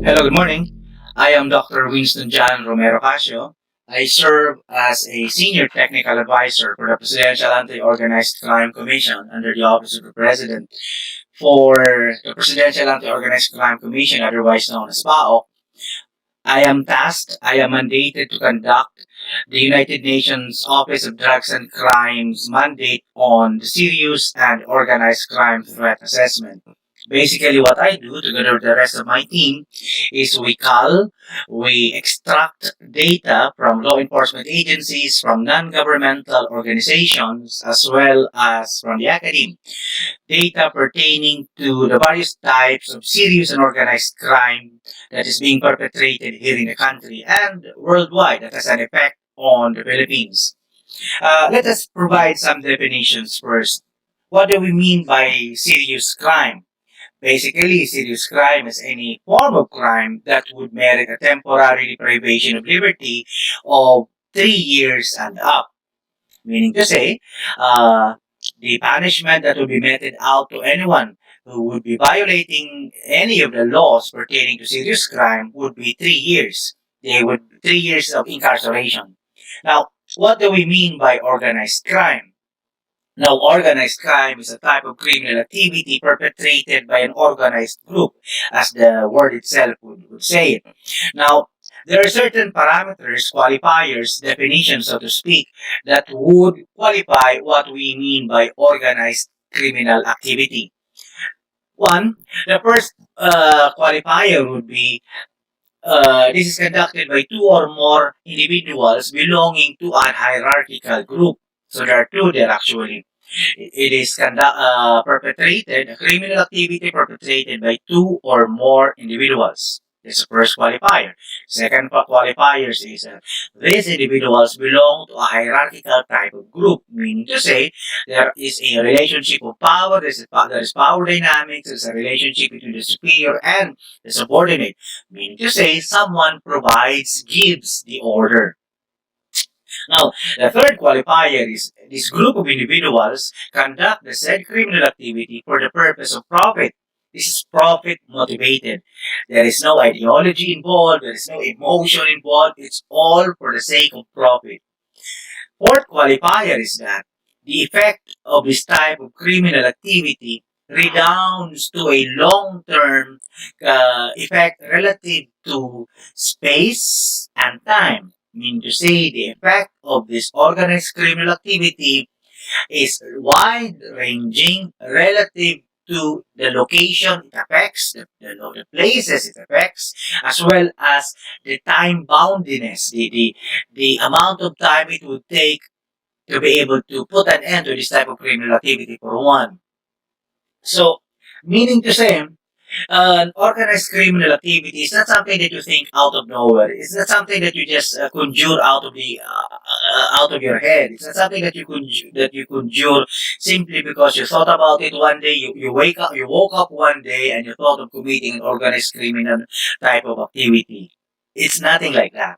Hello, good morning. I am Dr. Winston John Romero Casio. I serve as a senior technical advisor for the Presidential Anti-Organized Crime Commission under the Office of the President. For the Presidential Anti-Organized Crime Commission, otherwise known as PAO, I am mandated to conduct the United Nations Office of Drugs and Crimes mandate on the serious and organized crime threat assessment. Basically, what I do together with the rest of my team is we extract data from law enforcement agencies, from non-governmental organizations, as well as from the academy. Data pertaining to the various types of serious and organized crime that is being perpetrated here in the country and worldwide that has an effect on the Philippines. Let us provide some definitions first. What do we mean by serious crime? Basically, serious crime is any form of crime that would merit a temporary deprivation of liberty of 3 years and up. Meaning to say, uh, the punishment that would be meted out to anyone who would be violating any of the laws pertaining to serious crime would be 3 years. They would 3 years of incarceration. Now, what do we mean by organized crime? Now, organized crime is a type of criminal activity perpetrated by an organized group, as the word itself would say it. Now, there are certain parameters, qualifiers, definitions, so to speak, that would qualify what we mean by organized criminal activity. One, the first qualifier would be this is conducted by two or more individuals belonging to a hierarchical group. So there are two there actually. It is perpetrated, a criminal activity perpetrated by two or more individuals. This is the first qualifier. Second qualifier is these individuals belong to a hierarchical type of group, meaning to say there is a relationship of power, there is power dynamics, there's a relationship between the superior and the subordinate, meaning to say someone provides, gives the order. Now, the third qualifier is this group of individuals conduct the said criminal activity for the purpose of profit. This is profit motivated. There is no ideology involved, there is no emotion involved, it's all for the sake of profit. Fourth qualifier is that the effect of this type of criminal activity redounds to a long-term effect relative to space and time. Meaning to say, the effect of this organized criminal activity is wide-ranging relative to the location it affects, the places it affects, as well as the time boundiness, the amount of time it would take to be able to put an end to this type of criminal activity for one. So, meaning to say, organized criminal activity is not something that you think out of nowhere. It's not something that you just conjure out of your head. It's not something that you conjure simply because you thought about it one day. You woke up one day and you thought of committing an organized criminal type of activity. It's nothing like that.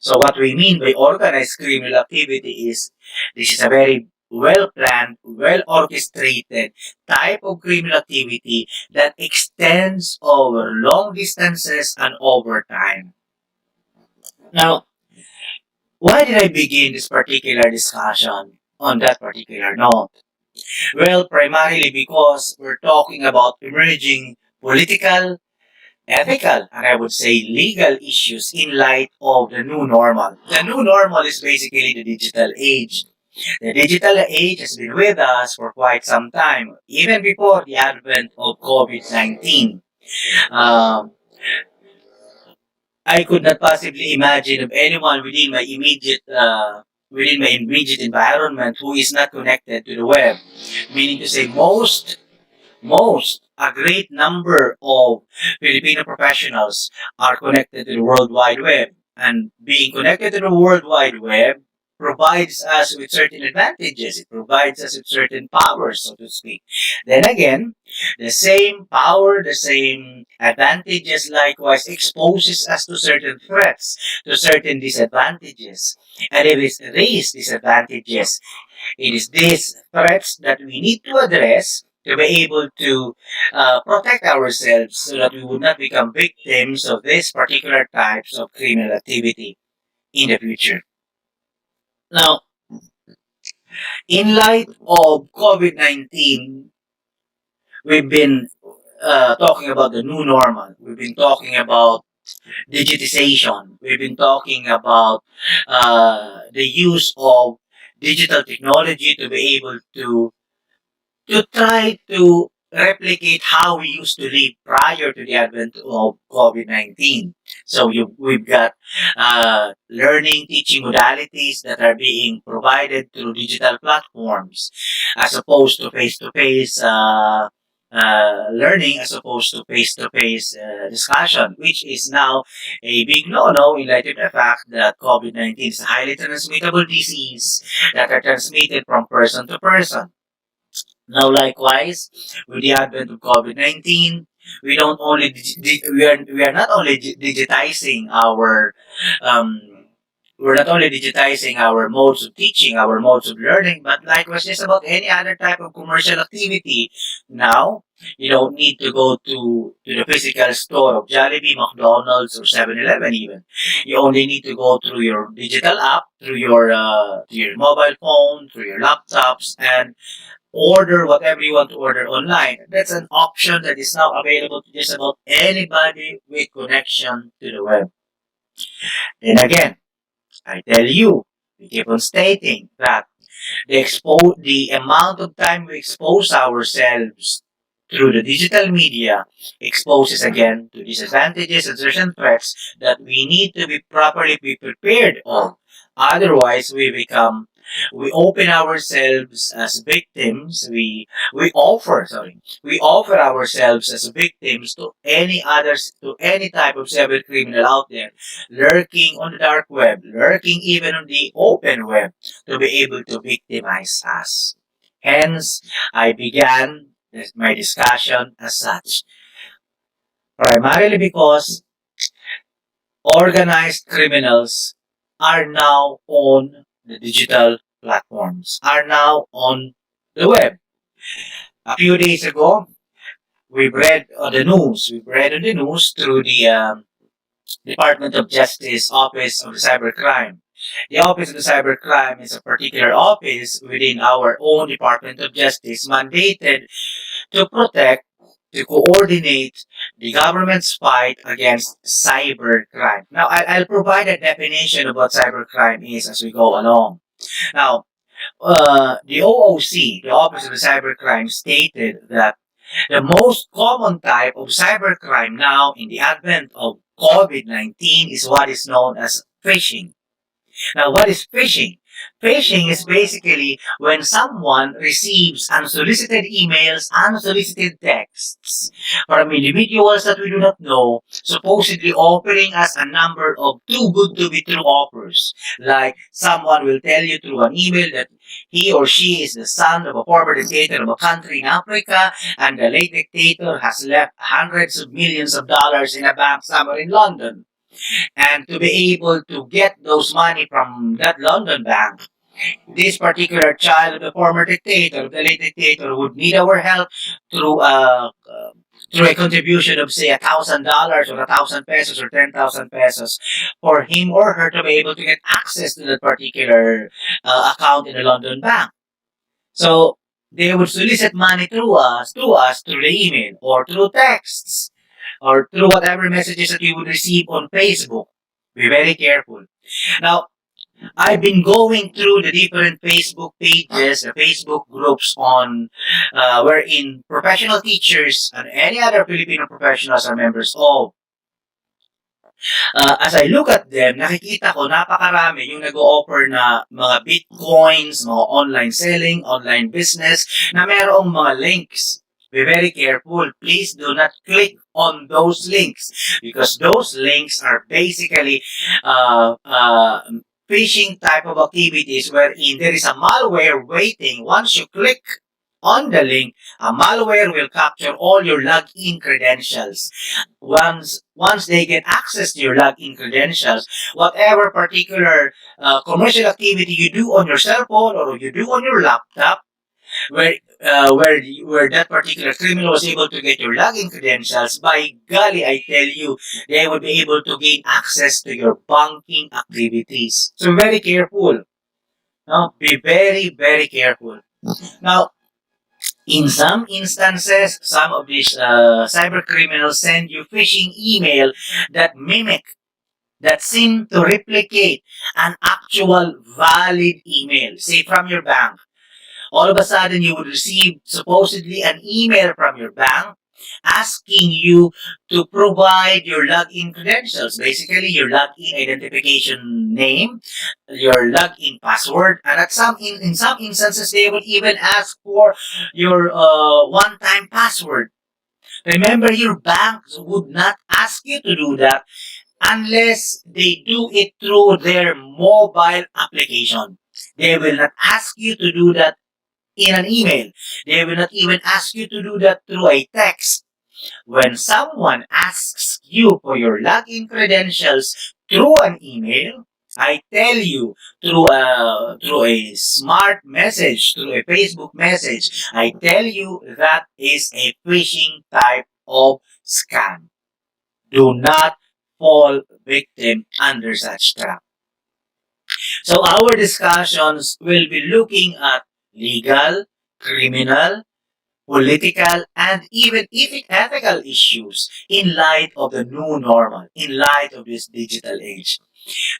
So what we mean by organized criminal activity is this is a very well planned, well orchestrated type of criminal activity that extends over long distances and over time. Now, why did I begin this particular discussion on that particular note? Well, primarily because we're talking about emerging political, ethical, and I would say legal issues in light of the new normal. The new normal is basically the digital age. The digital age has been with us for quite some time, even before the advent of COVID-19. Um, I could not possibly imagine of anyone within my immediate environment who is not connected to the web. Meaning to say, a great number of Filipino professionals are connected to the World Wide Web. And being connected to the World Wide Web provides us with certain advantages. It provides us with certain powers, so to speak. Then again, the same power, the same advantages likewise exposes us to certain threats, to certain disadvantages. And it is these disadvantages, it is these threats that we need to address to be able to protect ourselves so that we would not become victims of this particular types of criminal activity in the future. Now, in light of COVID-19, we've been talking about the new normal. We've been talking about digitization. We've been talking about the use of digital technology to be able to try to replicate how we used to live prior to the advent of COVID-19. So we've got learning, teaching modalities that are being provided through digital platforms as opposed to face-to-face learning, as opposed to face-to-face discussion, which is now a big no-no in light of the fact that COVID-19 is a highly transmittable disease that are transmitted from person to person. Now, likewise, with the advent of COVID-19, we don't only we are not only digitizing our um, we're not only digitizing our modes of teaching, our modes of learning, but likewise just about any other type of commercial activity. Now, you don't need to go to the physical store of Jollibee, McDonald's, or 7-Eleven even. You only need to go through your digital app, through your mobile phone, through your laptops, and order whatever you want to order online. That's an option that is now available to just about anybody with connection to the web. And again, I tell you, we keep on stating that the amount of time we expose ourselves through the digital media exposes again to disadvantages and certain threats that we need to be properly be prepared of. Otherwise, we open ourselves as victims. We offer ourselves as victims to any others, to any type of cyber criminal out there, lurking on the dark web, lurking even on the open web, to be able to victimize us. Hence, I began my discussion as such, primarily because organized criminals are now on the digital platforms, are now on the web. A few days ago, we've read on the news through the Department of Justice Office of the Cybercrime. The Office of the Cybercrime is a particular office within our own Department of Justice mandated to protect, to coordinate the government's fight against cybercrime. Now, I'll provide a definition of what cybercrime is as we go along. Now, the OOC, the Office of the Cybercrime, stated that the most common type of cybercrime now in the advent of COVID-19 is what is known as phishing. Now, what is phishing? Phishing is basically when someone receives unsolicited emails, unsolicited texts from individuals that we do not know, supposedly offering us a number of too good to be true offers. Like someone will tell you through an email that he or she is the son of a former dictator of a country in Africa, and the late dictator has left hundreds of millions of dollars in a bank somewhere in London. And to be able to get those money from that London bank, this particular child of the former dictator, of the late dictator, would need our help through through a contribution of say $1,000 or 1,000 pesos or 10,000 pesos for him or her to be able to get access to that particular account in the London bank. So they would solicit money through the email or through texts or through whatever messages that we would receive on Facebook. Be very careful. Now, I've been going through the different Facebook pages, the Facebook groups on wherein professional teachers and any other Filipino professionals are members of. As I look at them, nakikita ko napakarami yung nag-o-offer na mga bitcoins, mga online selling, online business, na merong mga links. Be very careful. Please do not click on those links because those links are basically phishing type of activities wherein there is a malware waiting. Once you click on the link, a malware will capture all your login credentials. Once they get access to your login credentials, whatever particular commercial activity you do on your cell phone or you do on your laptop, where that particular criminal was able to get your login credentials, by golly, I tell you, they would be able to gain access to your banking activities. So very careful. No, be very, very careful. Now, in some instances, some of these cyber criminals send you phishing email that mimic, that seem to replicate an actual valid email, say from your bank. All of a sudden, you would receive supposedly an email from your bank asking you to provide your login credentials, basically your login identification name, your login password, and in some instances they would even ask for your one-time password. Remember, your banks would not ask you to do that unless they do it through their mobile application. They will not ask you to do that in an email. They will not even ask you to do that through a text. When someone asks you for your login credentials through an email, I tell you, through a smart message, through a Facebook message, I tell you that is a phishing type of scam. Do not fall victim under such trap. So our discussions will be looking at legal, criminal, political, and even ethical issues in light of the new normal, in light of this digital age.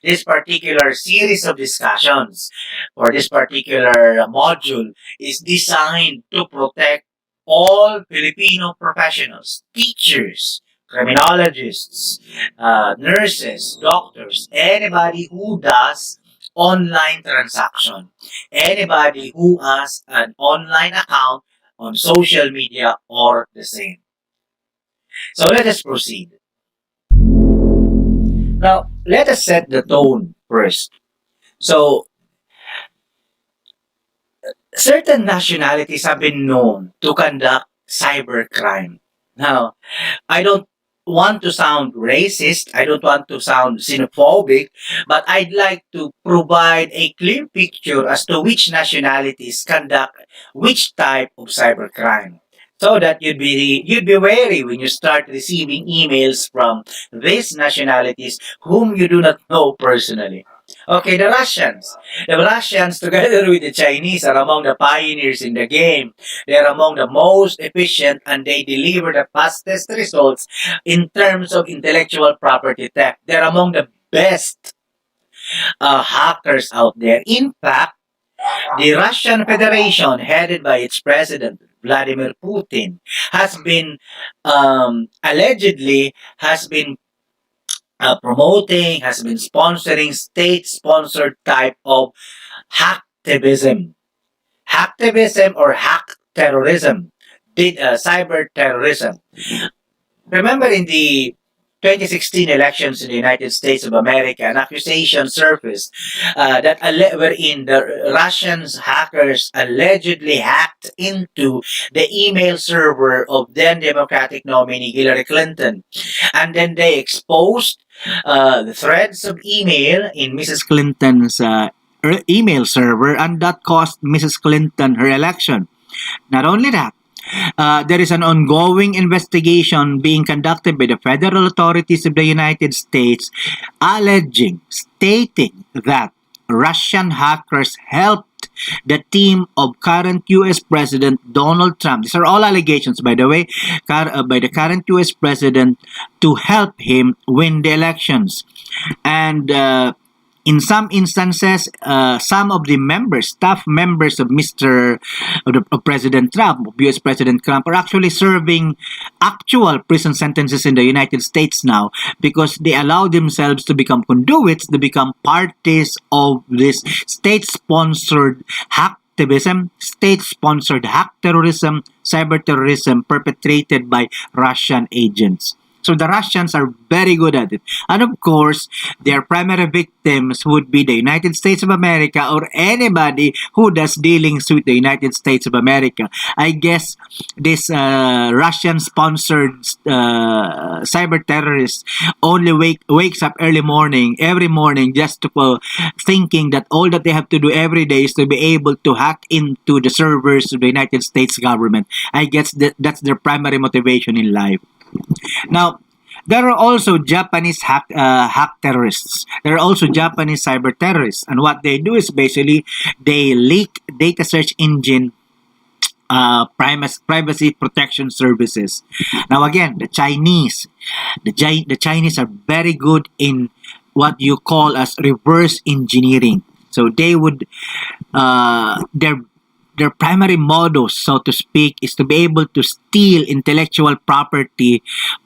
This particular series of discussions or this particular module is designed to protect all Filipino professionals, teachers, criminologists, nurses, doctors, anybody who does online transaction, anybody who has an online account on social media or the same. So let us proceed. Now, let us set the tone first. So, certain nationalities have been known to conduct cybercrime. Now, I don't want to sound racist, I don't want to sound xenophobic, but I'd like to provide a clear picture as to which nationalities conduct which type of cybercrime. So that you'd be wary when you start receiving emails from these nationalities whom you do not know personally. Okay, the Russians. The Russians, together with the Chinese, are among the pioneers in the game. They are among the most efficient and they deliver the fastest results in terms of intellectual property theft. They're among the best hackers out there. In fact, the Russian Federation, headed by its president, Vladimir Putin, has been allegedly has been promoting, has been sponsoring state-sponsored type of hacktivism. Hacktivism or hack terrorism, cyber terrorism. Remember in the 2016 elections in the United States of America, an accusation surfaced wherein the Russians hackers allegedly hacked into the email server of then Democratic nominee Hillary Clinton, and then they exposed the threads of email in Mrs. Clinton's email server, and that cost Mrs. Clinton her election. Not only that, there is an ongoing investigation being conducted by the federal authorities of the United States stating that Russian hackers helped the team of current U.S. President Donald Trump. These are all allegations, by the way, by the current U.S. President to help him win the elections. And in some instances, some of the staff members of of President Trump, of U.S. President Trump, are actually serving actual prison sentences in the United States now because they allow themselves to become conduits, to become parties of this state-sponsored hacktivism, state-sponsored hack terrorism, cyber terrorism perpetrated by Russian agents. So the Russians are very good at it. And of course, their primary victims would be the United States of America or anybody who does dealings with the United States of America. I guess this Russian-sponsored cyber terrorist only wakes up every morning, just to thinking that all that they have to do every day is to be able to hack into the servers of the United States government. I guess that's their primary motivation in life. Now, there are also Japanese hack terrorists. There are also Japanese cyber terrorists, and what they do is basically they leak data search engine privacy protection services. Now, again, the Chinese are very good in what you call as reverse engineering. So they would their primary modus, so to speak, is to be able to steal intellectual property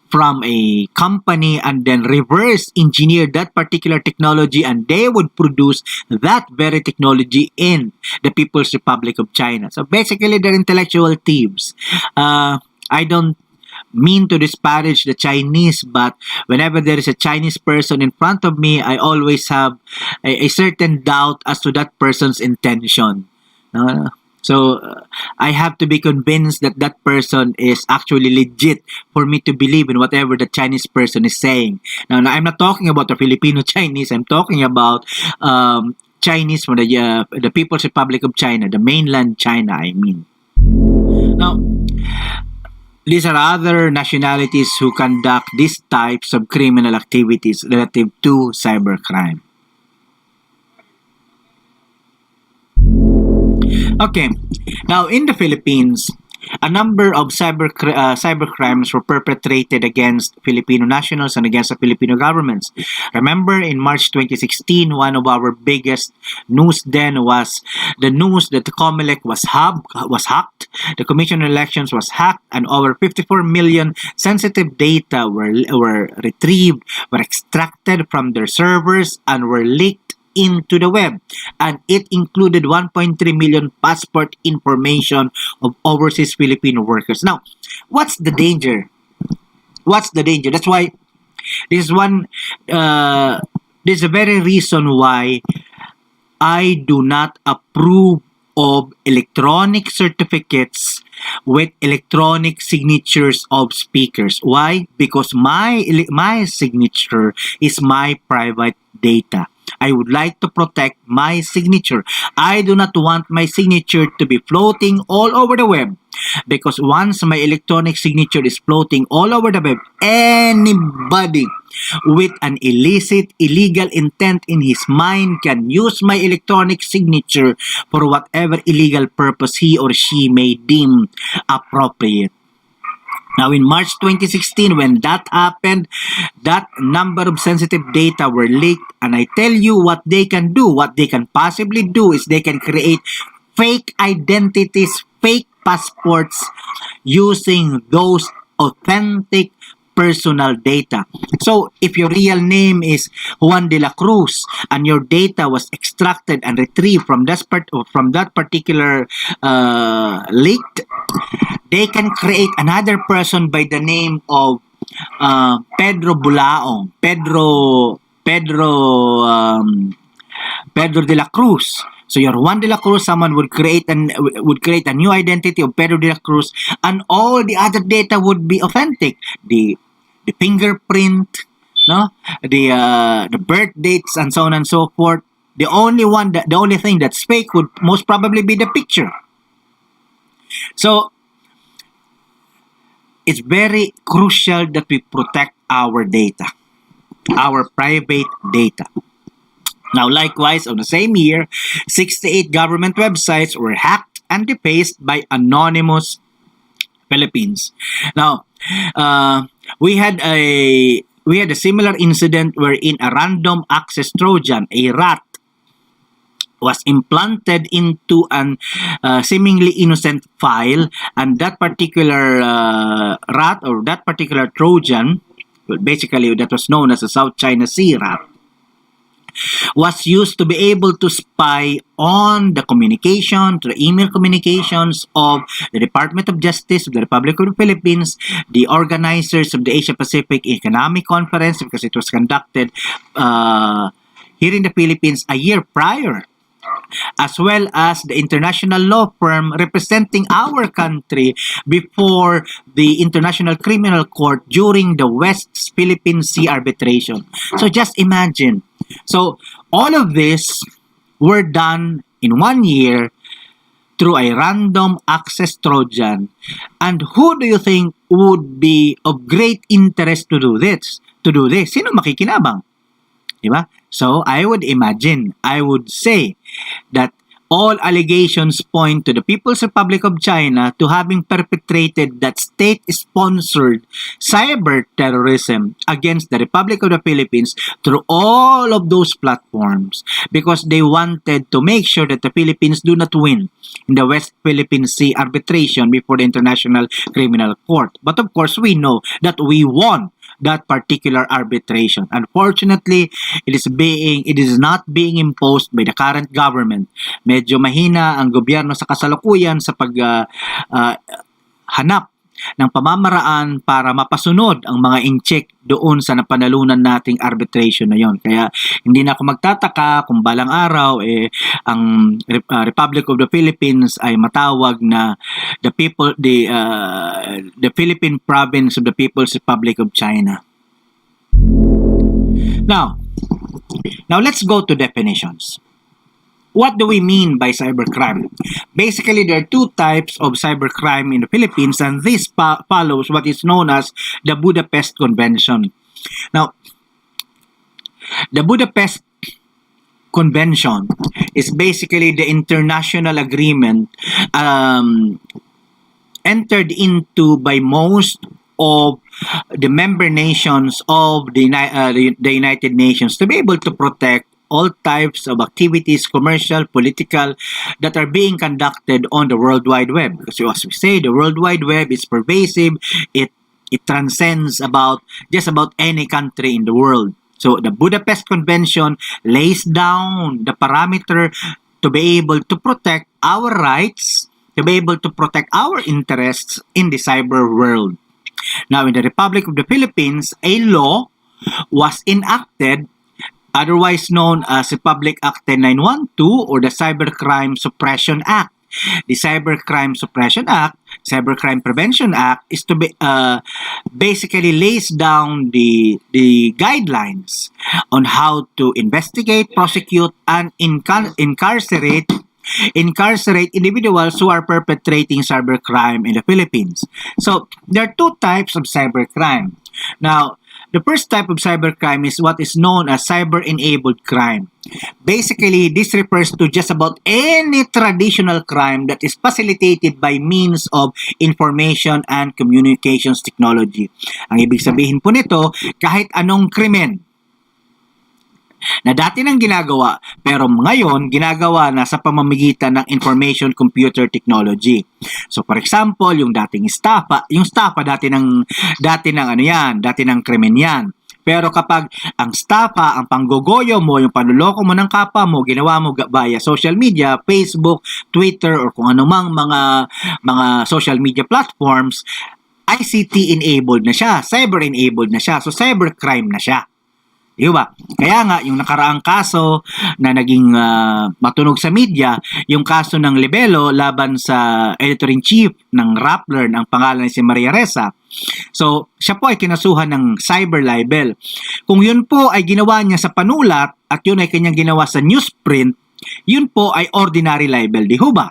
from a company and then reverse engineer that particular technology, and they would produce that very technology in the People's Republic of China. So basically, they're intellectual thieves. I don't mean to disparage the Chinese, but whenever there is a Chinese person in front of me, I always have a certain doubt as to that person's intention. So I have to be convinced that that person is actually legit for me to believe in whatever the Chinese person is saying. Now I'm not talking about the Filipino Chinese. I'm talking about Chinese from the People's Republic of China, the mainland China, I mean. Now, these are other nationalities who conduct these types of criminal activities relative to cybercrime. Okay, now in the Philippines, a number of cybercrimes were perpetrated against Filipino nationals and against the Filipino governments. Remember, in March 2016, one of our biggest news then was the news that the COMELEC was hacked, the Commission on Elections was hacked, and over 54 million sensitive data were retrieved, were extracted from their servers, and were leaked into the web, and it included 1.3 million passport information of overseas Filipino workers. Now, what's the danger? What's the danger? That's why this is one. This is a very reason why I do not approve of electronic certificates with electronic signatures of speakers. Why? Because my signature is my private data. I would like to protect my signature. I do not want my signature to be floating all over the web, because once my electronic signature is floating all over the web, anybody with an illegal intent in his mind can use my electronic signature for whatever illegal purpose he or she may deem appropriate. Now, in March 2016, when that happened, that number of sensitive data were leaked, and I tell you what they can do. What they can possibly do is they can create fake identities, fake passports, using those authentic personal data. So, if your real name is Juan de la Cruz and your data was extracted and retrieved from that particular leaked, they can create another person by the name of Pedro Bulaong, Pedro de la Cruz. So you're Juan de la Cruz, someone would create a new identity of Pedro de la Cruz, and all the other data would be authentic. The fingerprint, no, the birth dates, and so on and so forth. The only thing that's fake would most probably be the picture. So it's very crucial that we protect our data, our private data. Now, likewise, on the same year, 68 government websites were hacked and defaced by anonymous Philippines. Now, we had a similar incident wherein a random access Trojan, a rat, was implanted into an seemingly innocent file, and that particular rat, or that particular Trojan, well, basically that was known as a South China Sea rat, was used to be able to spy on the communication, to the email communications of the Department of Justice of the Republic of the Philippines, the organizers of the Asia Pacific Economic Conference, because it was conducted here in the Philippines a year prior, as well as the international law firm representing our country before the International Criminal Court during the West Philippine Sea arbitration. So just imagine. So all of this were done in 1 year through a random access Trojan. And who do you think would be of great interest to do this? Sino makikinabang? Diba? So, I would say that all allegations point to the People's Republic of China to having perpetrated that state-sponsored cyber terrorism against the Republic of the Philippines through all of those platforms, because they wanted to make sure that the Philippines do not win in the West Philippine Sea arbitration before the International Criminal Court. But of course, we know that we won that particular arbitration. Unfortunately, it is not being imposed by the current government. Medyo mahina ang gobyerno sa kasalukuyan sa hanap ng pamamaraan para mapasunod ang mga incheck doon sa napanalunan nating arbitration na yon. Kaya hindi na ako magtataka kung balang araw ang Republic of the Philippines ay matawag na the Philippine Province of the People's Republic of China. Now let's go to definitions. What do we mean by cybercrime? Basically, there are two types of cybercrime in the Philippines, and this follows what is known as the Budapest Convention. Now, the Budapest Convention is basically the international agreement entered into by most of the member nations of the United Nations to be able to protect all types of activities, commercial, political, that are being conducted on the World Wide Web. Because as we say, the World Wide Web is pervasive. It transcends just about any country in the world. So the Budapest Convention lays down the parameter to be able to protect our rights, to be able to protect our interests in the cyber world. Now, in the Republic of the Philippines, a law was enacted, otherwise known as Republic Act 10912 or the Cybercrime Suppression Act. The Cybercrime Suppression Act, Cybercrime Prevention Act, is to be basically lays down the guidelines on how to investigate, prosecute, and incarcerate individuals who are perpetrating cybercrime in the Philippines. So, there are two types of cybercrime. Now, the first type of cybercrime is what is known as cyber-enabled crime. Basically, this refers to just about any traditional crime that is facilitated by means of information and communications technology. Ang ibig sabihin po nito, kahit anong krimen na dati nang ginagawa pero ngayon ginagawa na sa pamamagitan ng information computer technology. So for example, yung dating estafa dati ng krimen yan. Pero kapag ang estafa, ang panggogoyo mo, yung panloloko mo ng kapwa mo, ginawa mo via social media, Facebook, Twitter, or kung anumang mga social media platforms, ICT enabled na siya, cyber enabled na siya, so cybercrime na siya. Diba? Kaya nga, yung nakaraang kaso na naging matunog sa media, yung kaso ng Libelo laban sa editor-in-chief ng Rappler, ang pangalan si Maria Ressa. So, siya po ay kinasuhan ng cyber libel. Kung yun po ay ginawa niya sa panulat at yun ay kanyang ginawa sa newsprint, yun po ay ordinary libel, di ho ba?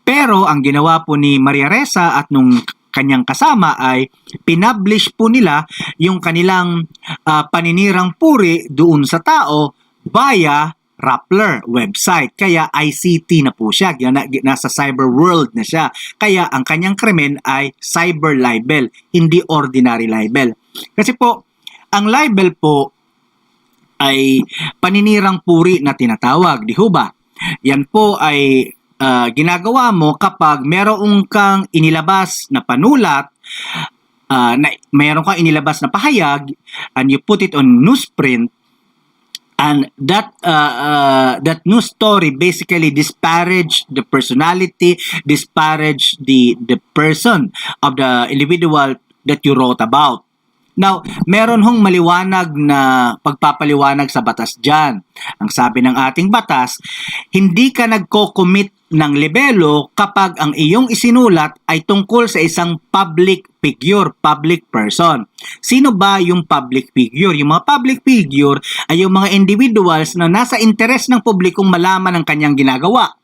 Pero ang ginawa po ni Maria Ressa at nung kanyang kasama ay pinublish po nila yung kanilang paninirang puri doon sa tao via Rappler website. Kaya ICT na po siya. Nasa cyber world na siya. Kaya ang kanyang krimen ay cyber libel, hindi ordinary libel. Kasi po, ang libel po ay paninirang puri na tinatawag. Di ho ba? Yan po ay ginagawa mo kapag meron kang inilabas na panulat, meron kang inilabas na pahayag, and you put it on newsprint, And that news story basically disparaged the personality, disparaged the person of the individual that you wrote about. Now, meron hong maliwanag na pagpapaliwanag sa batas dyan. Ang sabi ng ating batas, hindi ka nagko-commit ng libelo kapag ang iyong isinulat ay tungkol sa isang public figure, public person. Sino ba yung public figure? Yung mga public figure ay yung mga individuals na nasa interes ng publikong malaman ang kanyang ginagawa.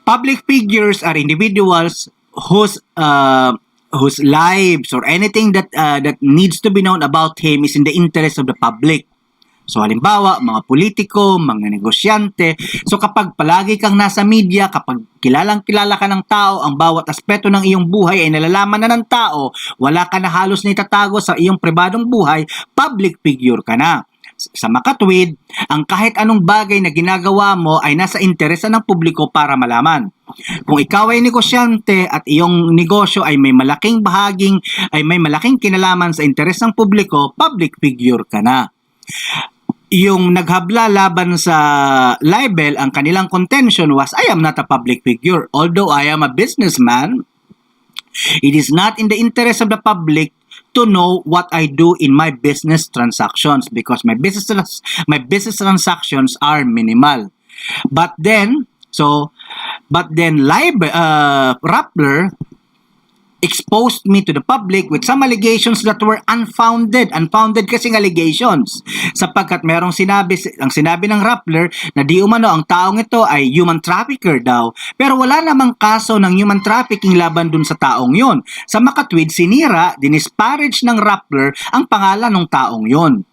Public figures are individuals whose lives or anything that needs to be known about him is in the interest of the public. So halimbawa, mga politiko, mga negosyante. So kapag palagi kang nasa media, kapag kilalang kilala ka ng tao, ang bawat aspeto ng iyong buhay ay nalalaman na ng tao, wala ka na halos na itatago sa iyong pribadong buhay, public figure ka na. Sa makatwid, ang kahit anong bagay na ginagawa mo ay nasa interesa ng publiko para malaman. Kung ikaw ay negosyante at iyong negosyo ay may malaking kinalaman sa interes ng publiko, public figure ka na. Yung naghabla laban sa libel, ang kanilang contention was, I am not a public figure. Although I am a businessman, it is not in the interest of the public to know what I do in my business transactions because my business transactions are minimal. But then Rappler exposed me to the public with some allegations that were unfounded kasing allegations, sapagkat merong ang sinabi ng Rappler na di umano ang taong ito ay human trafficker daw, pero wala namang kaso ng human trafficking laban dun sa taong yon. Sa makatwid, sinira, dinisparage ng Rappler ang pangalan ng taong yon.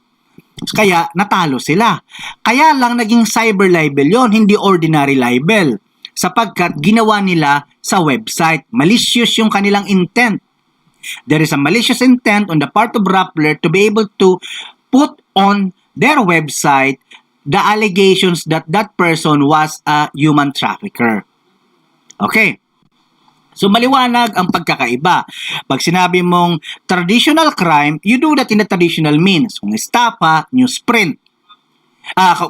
Kaya natalo sila. Kaya lang naging cyber libel yon, hindi ordinary libel, sapagkat ginawa nila sa website. Malicious yung kanilang intent. There is a malicious intent on the part of Rappler to be able to put on their website the allegations that that person was a human trafficker. Okay. So maliwanag ang pagkakaiba. Pag sinabi mong traditional crime, you do that in the traditional means. Kung estafa, newsprint.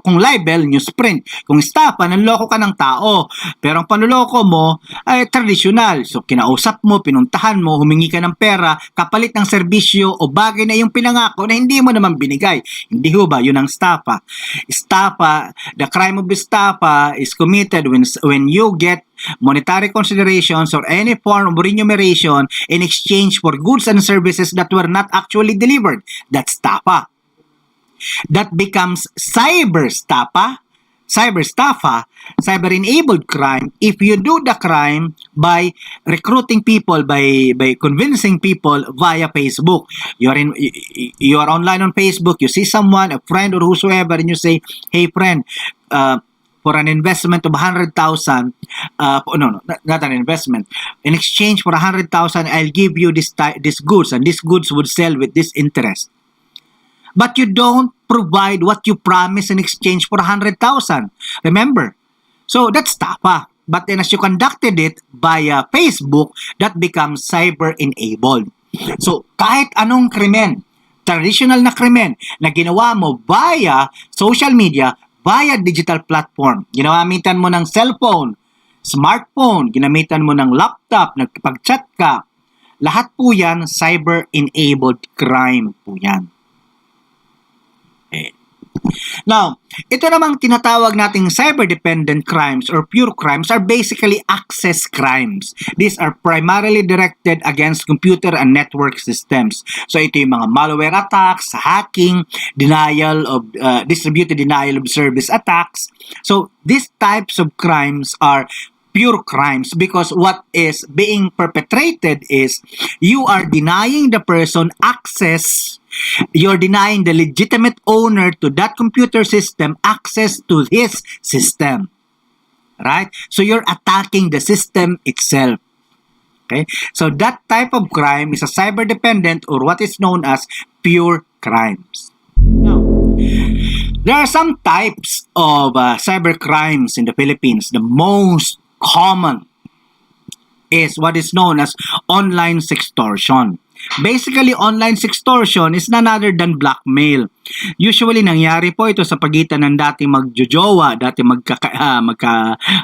Kung libel, newsprint. Kung estafa, nanloko ka ng tao. Pero ang panloloko mo ay traditional. So kinausap mo, pinuntahan mo, humingi ka ng pera, kapalit ng serbisyo o bagay na yung pinangako na hindi mo naman binigay. Hindi ho ba? Yun ang estafa. Estafa, the crime of estafa is committed when you get monetary considerations or any form of remuneration in exchange for goods and services that were not actually delivered. That's estafa. That becomes cyber estafa, cyber-enabled crime, if you do the crime by recruiting people, by convincing people via Facebook. You are online on Facebook, you see someone, a friend or whosoever, and you say, hey friend, for an investment of 100,000, not an investment. In exchange for 100,000, I'll give you this goods, and these goods would sell with this interest. But you don't provide what you promise in exchange for 100,000. Remember? So that's estafa. But then as you conducted it via Facebook, that becomes cyber-enabled. So kahit anong krimen, traditional na krimen na ginawa mo via social media, via digital platform, ginamitan mo ng cellphone, smartphone, ginamitan mo ng laptop, nagpag-chat ka, lahat po yan cyber-enabled crime po yan. Now, ito namang tinatawag nating cyber-dependent crimes or pure crimes are basically access crimes. These are primarily directed against computer and network systems. So ito yung mga malware attacks, hacking, distributed denial of service attacks. So these types of crimes are pure crimes because what is being perpetrated is you are denying the person access. You're denying the legitimate owner to that computer system access to his system. Right? So you're attacking the system itself. Okay? So that type of crime is a cyber-dependent or what is known as pure crimes. Now, there are some types of cyber crimes in the Philippines. The most common is what is known as online sextortion. Basically, online sextortion is none other than blackmail. Usually, nangyari po ito sa pagitan ng dating magjojowa, dating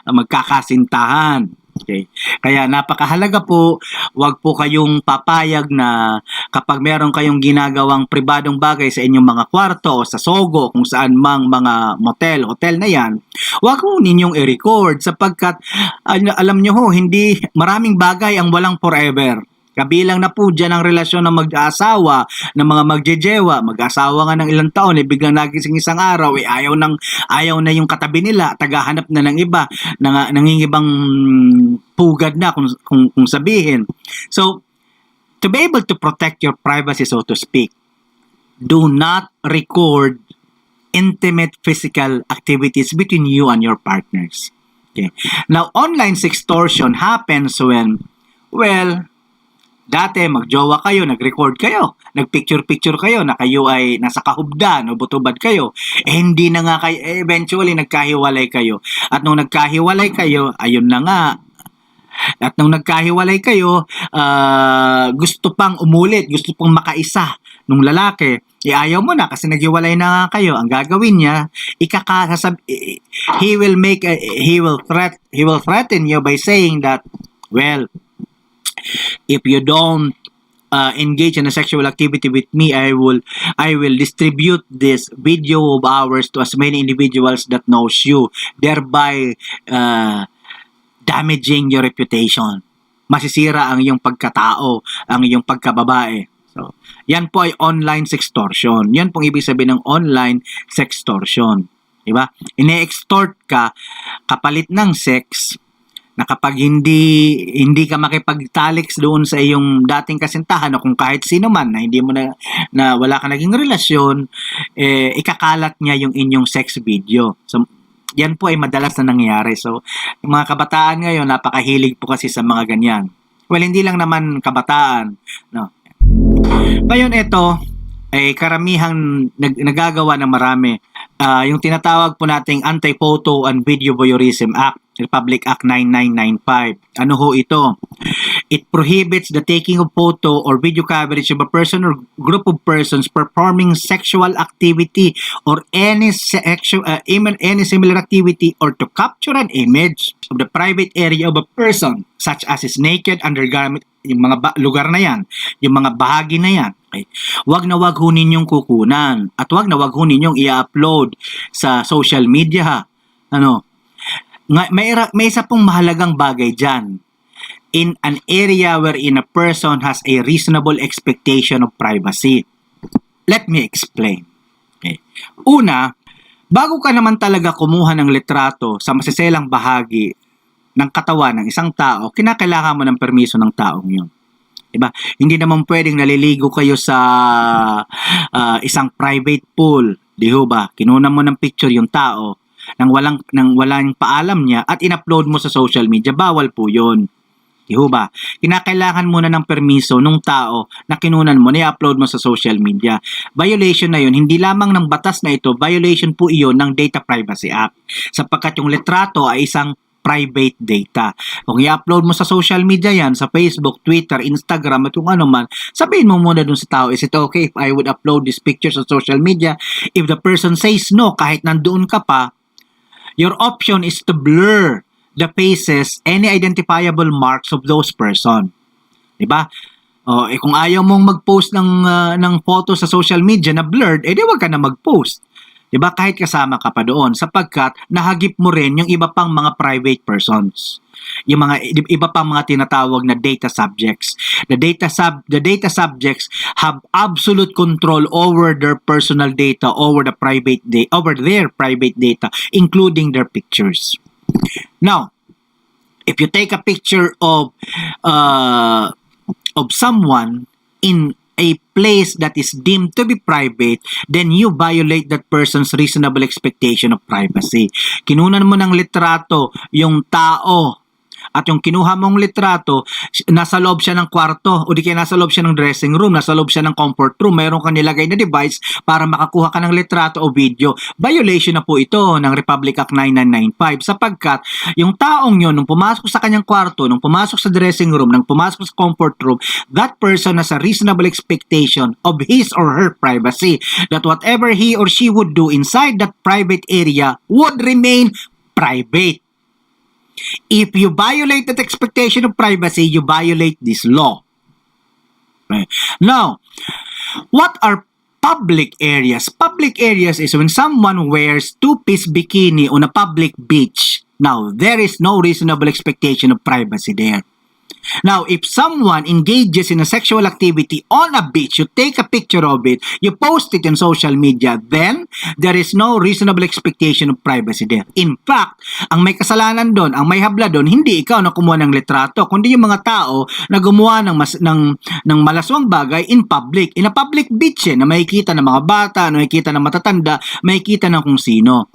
magkakasintahan. Okay. Kaya napakahalaga po, wag po kayong papayag na kapag meron kayong ginagawang pribadong bagay sa inyong mga kwarto o sa sogo, kung saan mang mga motel, hotel na yan, wag po ninyong i-record sapagkat alam nyo ho, hindi maraming bagay ang walang forever. Kabilang na po dyan ang relasyon ng mag-aasawa, ng mga magjejewa, mag-asawa nga ng ilang taon, biglang nagising isang araw, ayaw na yung katabi nila, tagahanap na ng iba, nangingibang pugad na kung sabihin. So, to be able to protect your privacy, so to speak, do not record intimate physical activities between you and your partners. Okay. Now, online sextortion happens when, well, dati magjowa kayo, nag-record kayo, nagpicture-picture kayo na kayo ay nasa kahubdan o butubad kayo. Hindi na nga kayo, eventually nagkahiwalay kayo. At nung nagkahiwalay kayo, ayun na nga. At nung nagkahiwalay kayo, gusto pang umulit, gusto pang makaisa nung lalaki. Ayaw mo na kasi naghiwalay na nga kayo. Ang gagawin niya, he will threaten you by saying that, well, if you don't engage in a sexual activity with me, I will distribute this video of ours to as many individuals that knows you, thereby damaging your reputation. Masisira ang iyong pagkatao, ang iyong pagkababae. So, yan po ay online sextortion. Yan pong ibig sabihin ng online sextortion. Diba? Ine-extort ka kapalit ng sex na kapag hindi ka makipagtaliks doon sa iyong dating kasintahan o kung kahit sino man na hindi mo na wala ka naging relasyon, ikakalat niya yung inyong sex video. So, yan po ay madalas na nangyayari. So, yung mga kabataan ngayon, napakahilig po kasi sa mga ganyan. Well, hindi lang naman kabataan. No. Ngayon, ito ay karamihang nagagawa ng marami. Yung tinatawag po nating Anti-Photo and Video Voyeurism Act, Republic Act 9995. Ano ho ito? It prohibits the taking of photo or video coverage of a person or group of persons performing sexual activity or any similar activity, or to capture an image of the private area of a person such as his naked undergarment, yung mga lugar na yan, yung mga bahagi na yan. Okay. Wag na wag ho ninyong kukunan at wag na wag ho ninyong i-upload sa social media ha. Ano? May isa pong mahalagang bagay dyan. In an area wherein a person has a reasonable expectation of privacy. Let me explain. Okay. Una, bago ka naman talaga kumuha ng litrato sa masiselang bahagi ng katawan ng isang tao, kinakailangan mo ng permiso ng taong yun. Diba? Hindi naman pwedeng naliligo kayo sa isang private pool. Di ba? Kinunan mo ng picture yung tao nang walang paalam niya at in-upload mo sa social media. Bawal po yun. Di ba? Kinakailangan muna ng permiso nung tao na kinunan mo na i-upload mo sa social media. Violation na yun. Hindi lamang ng batas na ito, violation po iyon ng Data Privacy Act. Sapagkat yung litrato ay isang private data. Kung i-upload mo sa social media yan, sa Facebook, Twitter, Instagram, at kung ano man, sabihin mo muna dun sa tao, is it okay if I would upload these pictures on social media? If the person says no, kahit nandoon ka pa, your option is to blur the faces, any identifiable marks of those person. Diba? Kung ayaw mong mag-post ng photo sa social media na blurred, di wag ka na mag-post. Diba? Kahit kasama ka pa doon sapagkat nahagip mo rin yung iba pang mga private persons. Yung mga iba pang mga tinatawag na data subjects. The data subjects have absolute control over their personal data, over their private data, including their pictures. Now, if you take a picture of someone in a place that is deemed to be private, then you violate that person's reasonable expectation of privacy. Kinunan mo ng litrato yung tao at yung kinuha mong litrato, nasa loob siya ng kwarto o di kaya nasa loob siya ng dressing room, nasa loob siya ng comfort room, mayroon kang nilagay na device para makakuha ka ng litrato o video. Violation na po ito ng Republic Act 9995 sapagkat yung taong yun, nung pumasok sa kanyang kwarto, nung pumasok sa dressing room, nung pumasok sa comfort room, that person has a reasonable expectation of his or her privacy that whatever he or she would do inside that private area would remain private. If you violate that expectation of privacy, you violate this law. Right. Now, what are public areas? Public areas is when someone wears two-piece bikini on a public beach. Now, there is no reasonable expectation of privacy there. Now, if someone engages in a sexual activity on a beach, you take a picture of it, you post it in social media, then there is no reasonable expectation of privacy there. In fact, ang may kasalanan doon, ang may habla doon, hindi ikaw na kumuha ng litrato, kundi yung mga tao na gumawa ng malaswang bagay in public. In a public beach na makikita ng mga bata, makikita ng matatanda, makikita ng kung sino.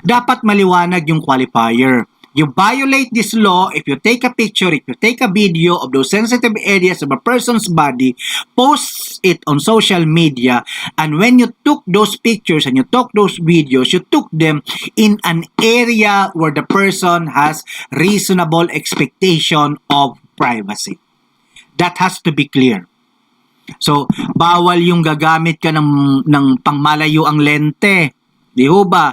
Dapat maliwanag yung qualifier. You violate this law if you take a picture, if you take a video of those sensitive areas of a person's body, post it on social media, and when you took those pictures and you took those videos, you took them in an area where the person has reasonable expectation of privacy. That has to be clear. So, bawal yung gagamit ka ng pangmalayo ang lente. Di ho ba?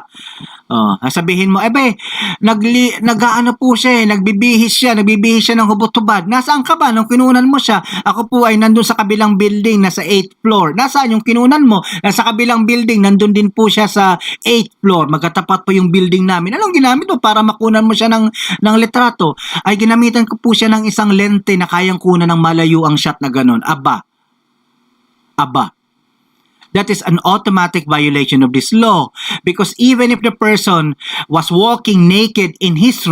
Sabihin mo, nag-ano po siya nagbibihis siya ng hubot-hubad. Nasaan ka ba nung kinunan mo siya? Ako po ay nandun sa kabilang building, nasa 8th floor. Nasaan yung kinunan mo? Nasa kabilang building, nandun din po siya sa 8th floor. Magkatapat po yung building namin. Anong ginamit mo para makunan mo siya ng litrato? Ay ginamitan ko po siya ng isang lente na kayang kunan ng malayo ang shot na ganun. Aba. That is an automatic violation of this law because even if the person was walking naked in his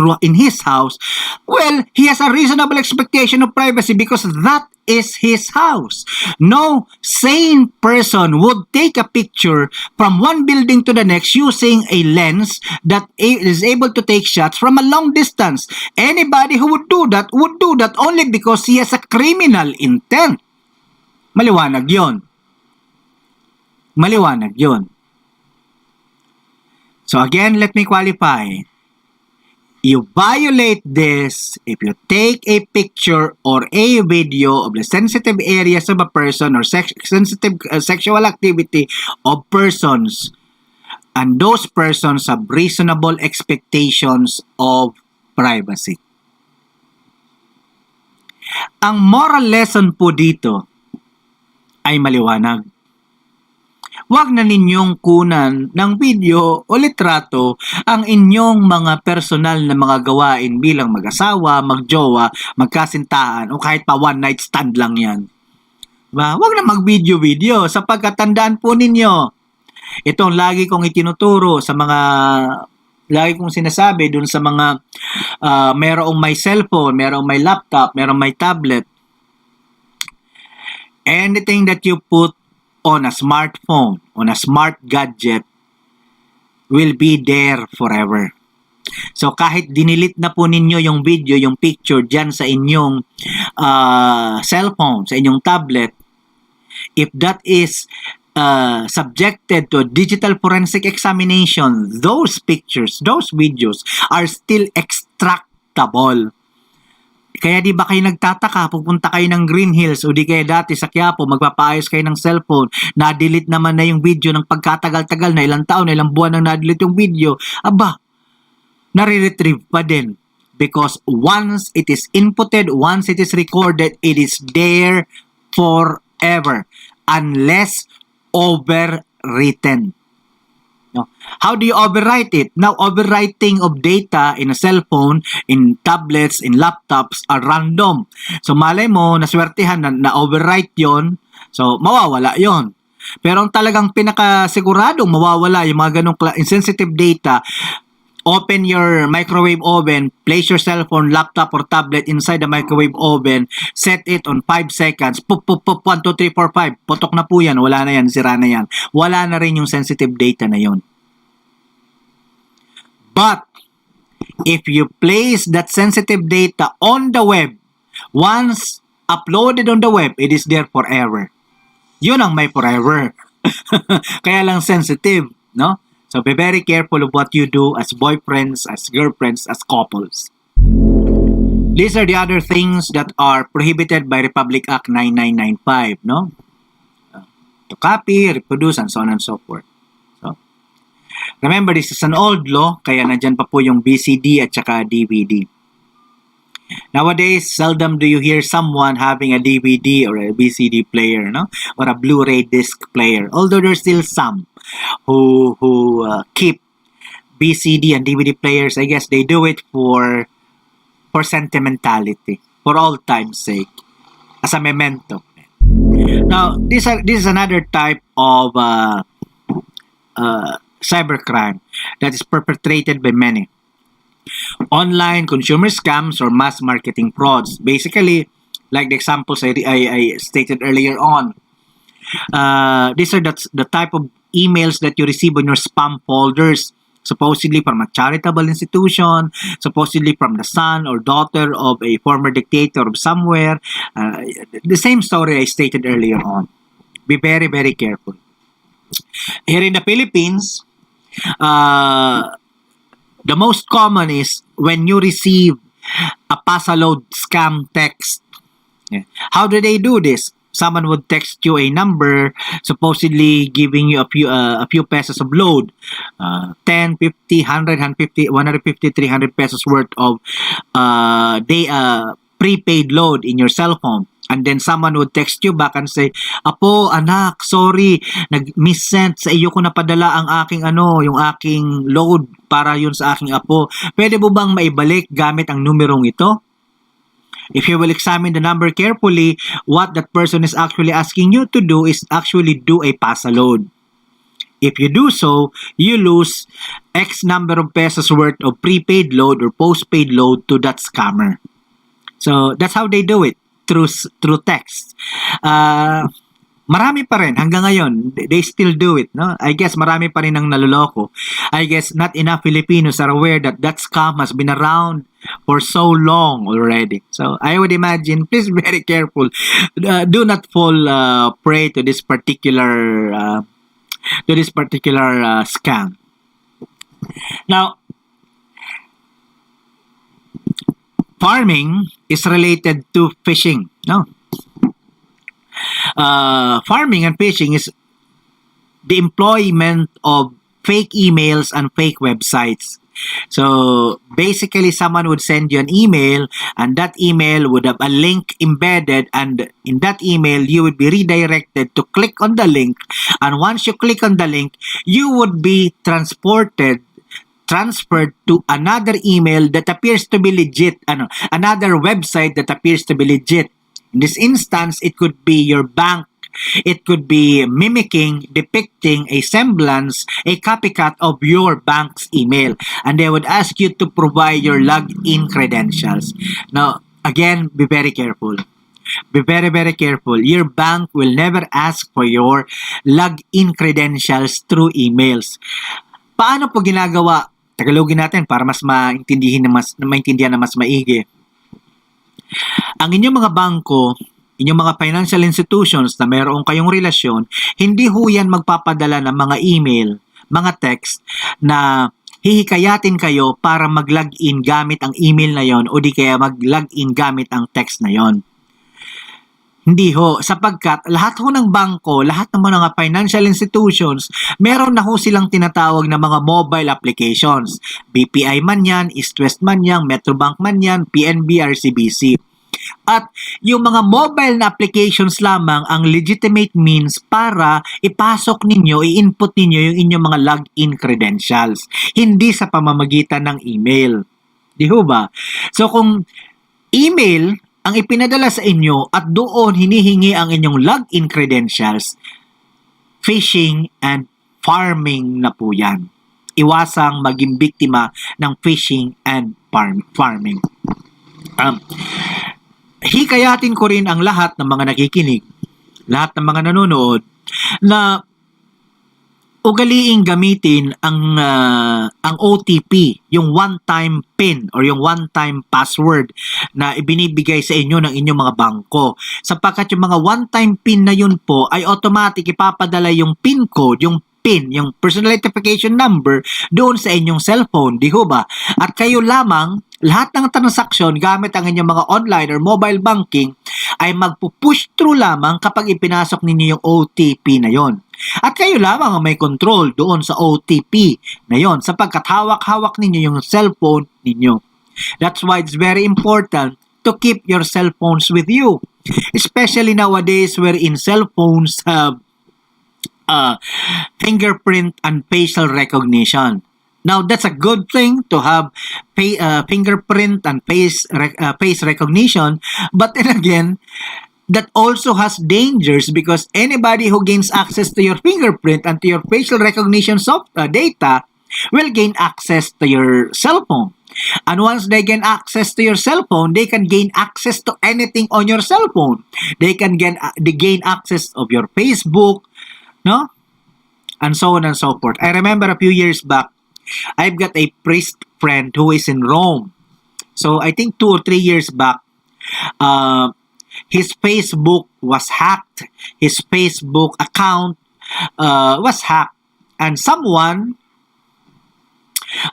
house, well, he has a reasonable expectation of privacy because that is his house. No sane person would take a picture from one building to the next using a lens that is able to take shots from a long distance. Anybody who would do that only because he has a criminal intent. Maliwanag yon. So again, let me qualify. You violate this if you take a picture or a video of the sensitive areas of a person or sensitive sexual activity of persons, and those persons have reasonable expectations of privacy. Ang moral lesson po dito ay maliwanag. Huwag na ninyong kunan ng video o litrato ang inyong mga personal na mga gawain bilang mag-asawa, magjowa, magkasintahan o kahit pa one night stand lang yan. Diba? Huwag na mag-video sapagkat tandaan po ninyo. Itong lagi kong itinuturo sa mga, lagi kong sinasabi dun sa mga merong may cellphone, merong may laptop, merong may tablet. Anything that you put on a smartphone, on a smart gadget, will be there forever. So kahit dinilit na po ninyo yung video, yung picture dyan sa inyong cellphone, sa inyong tablet, if that is subjected to a digital forensic examination, those pictures, those videos are still extractable. Kaya di ba kayo nagtataka, pupunta kayo ng Green Hills o di kaya dati sa Quiapo, magpapaayos kayo ng cellphone, na-delete naman na yung video ng pagkatagal-tagal na ilang taon, ilang buwan nang na-delete yung video, nare-retrieve pa din. Because once it is inputted, once it is recorded, it is there forever unless overwritten. No? How do you overwrite it? Now, overwriting of data in a cellphone, in tablets, in laptops are random. So, malay mo, naswertihan na overwrite yon, so mawawala yon. Pero ang talagang pinakasiguradong mawawala yung mga ganong insensitive data, open your microwave oven, place your cellphone, laptop, or tablet inside the microwave oven, set it on 5 seconds, 1, 2, 3, 4, 5, putok na po yan, wala na yan, sira na yan. Wala na rin yung sensitive data na yon. But, If you place that sensitive data on the web, once uploaded on the web, it is there forever. Yun ang may forever. Kaya lang sensitive, no? So be very careful of what you do as boyfriends, as girlfriends, as couples. These are the other things that are prohibited by Republic Act 9995, no? To copy, reproduce, and so on and so forth. So, remember, this is an old law, kaya nandyan pa po yung VCD at saka DVD. Nowadays, seldom do you hear someone having a DVD or a VCD player, no? Or a Blu-ray disc player. Although there's still some who keep VCD and DVD players. I guess they do it for sentimentality, for all time's sake, as a memento. Now, this is another type of cybercrime that is perpetrated by many. Online consumer scams or mass marketing frauds. Basically, like the examples I stated earlier on, these are the type of emails that you receive on your spam folders, supposedly from a charitable institution, supposedly from the son or daughter of a former dictator of somewhere. The same story I stated earlier on. Be very, very careful. Here in the Philippines, the most common is when you receive a pass-a-load scam text. Yeah. How do they do this? Someone would text you a number, supposedly giving you a few pesos of load, 10, 50, 100, 150, 150, 300 pesos worth of prepaid load in your cell phone. And then someone would text you back and say, "Apo, anak, sorry, nag-missent sa iyo ko napadala ang aking yung aking load para yun sa aking apo. Pwede mo bang maibalik gamit ang numerong ito?" If you will examine the number carefully, what that person is actually asking you to do is actually do a pass-a-load. If you do so, you lose X number of pesos worth of prepaid load or postpaid load to that scammer. So that's how they do it, through text. Marami pa rin hanggang ngayon, they still do it, no? I guess marami pa rin ang naloloko. I guess not enough Filipinos are aware that scam has been around for so long already. So I would imagine, please be very careful. Do not fall prey to this particular scam. Now, farming is related to fishing, no? Farming and fishing is the employment of fake emails and fake websites. So basically, someone would send you an email, and that email would have a link embedded, and in that email, you would be redirected to click on the link. And once you click on the link, you would be transferred to another email that appears to be legit, another website that appears to be legit. In this instance, it could be your bank. It could be depicting a semblance, a copycat of your bank's email. And they would ask you to provide your login credentials. Now, again, be very careful. Be very, very careful. Your bank will never ask for your login credentials through emails. Paano po ginagawa? Tagalogin natin para mas maintindihan na mas maigi. Ang inyong mga bangko, inyong mga financial institutions na mayroon kayong relasyon, hindi ho yan magpapadala ng mga email, mga text na hihikayatin kayo para mag-login gamit ang email na yon o di kaya mag-login gamit ang text na yon. Hindi ho, sapagkat lahat ho ng bangko, lahat ng mga financial institutions, meron na ho silang tinatawag na mga mobile applications. BPI man yan, East West man yan, Metrobank man yan, PNB, RCBC. At yung mga mobile na applications lamang ang legitimate means para ipasok ninyo, i-input ninyo yung inyong mga login credentials. Hindi sa pamamagitan ng email. Di ho ba? So kung email ang ipinadala sa inyo at doon hinihingi ang inyong login credentials, phishing and farming na po yan. Iwasang maging biktima ng phishing and farming. Hikayatin ko rin ang lahat ng mga nakikinig, lahat ng mga nanonood, na ugaliing gamitin ang OTP, yung one-time PIN or yung one-time password na ibinibigay sa inyo ng inyong mga bangko. Sapagkat yung mga one-time PIN na yun po ay automatic ipapadala yung PIN code, yung PIN, yung personal identification number doon sa inyong cellphone, di ho ba? At kayo lamang, lahat ng transaksyon gamit ang inyong mga online or mobile banking ay magpo-push through lamang kapag ipinasok ninyo yung OTP na yon. At kayo lamang ang may control doon sa OTP na yon sapagkat hawak-hawak ninyo yung cellphone ninyo. That's why it's very important to keep your cell phones with you. Especially nowadays wherein cell phones have fingerprint and facial recognition. Now, that's a good thing to have fingerprint and face recognition, but then again, that also has dangers because anybody who gains access to your fingerprint and to your facial recognition data will gain access to your cell phone. And once they gain access to your cell phone, they can gain access to anything on your cell phone. They can gain access of your Facebook, no? And so on and so forth. I remember a few years back, I've got a priest friend who is in Rome. So I think 2 or 3 years back, his Facebook was hacked. His Facebook account was hacked. And someone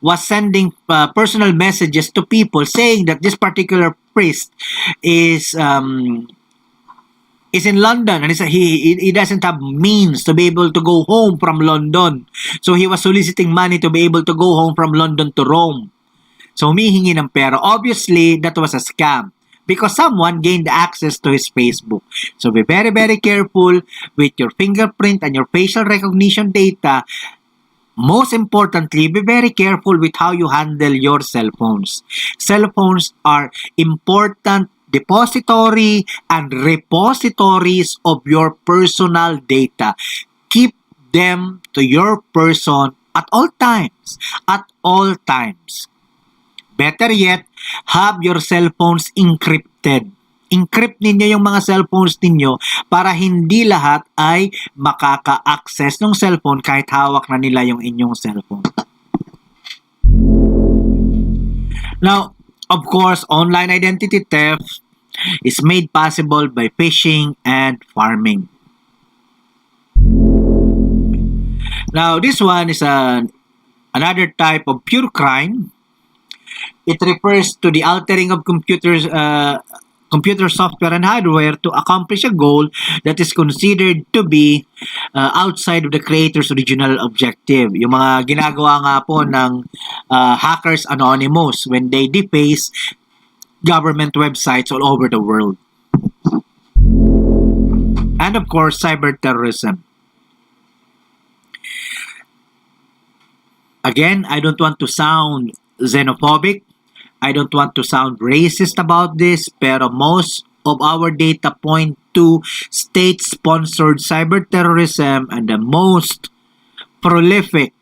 was sending personal messages to people saying that this particular priest is in London and he doesn't have means to be able to go home from London. So he was soliciting money to be able to go home from London to Rome. So humihingi ng pera. Obviously, that was a scam because someone gained access to his Facebook. So be very, very careful with your fingerprint and your facial recognition data. Most importantly, be very careful with how you handle your cell phones. Cell phones are important depository and repositories of your personal data. Keep them to your person at all times. At all times. Better yet, have your cell phones encrypted. Encrypt ninyo yung mga cellphones ninyo para hindi lahat ay makaka-access ng cellphone kahit hawak na nila yung inyong cellphone. Now, of course, online identity theft is made possible by phishing and farming. Now, this one is another type of pure crime. It refers to the altering of computer software and hardware to accomplish a goal that is considered to be outside of the creator's original objective. Yung mga ginagawa nga po ng Hackers Anonymous when they deface government websites all over the world. And of course, cyber terrorism. Again, I don't want to sound xenophobic. I don't want to sound racist about this, pero most of our data point to state-sponsored cyber terrorism, and the most prolific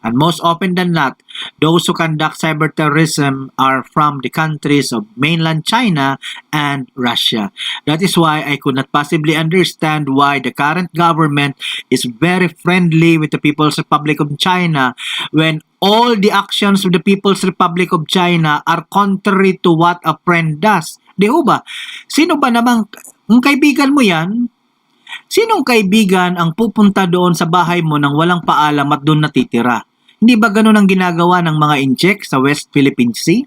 and most often than not, those who conduct cyber terrorism are from the countries of mainland China and Russia. That is why I could not possibly understand why the current government is very friendly with the People's Republic of China when all the actions of the People's Republic of China are contrary to what a friend does. Di ba? Sino ba namang, kung kaibigan mo yan, sinong kaibigan ang pupunta doon sa bahay mo nang walang paalam at doon natitira? Hindi ba ganun ang ginagawa ng mga incheck sa West Philippine Sea?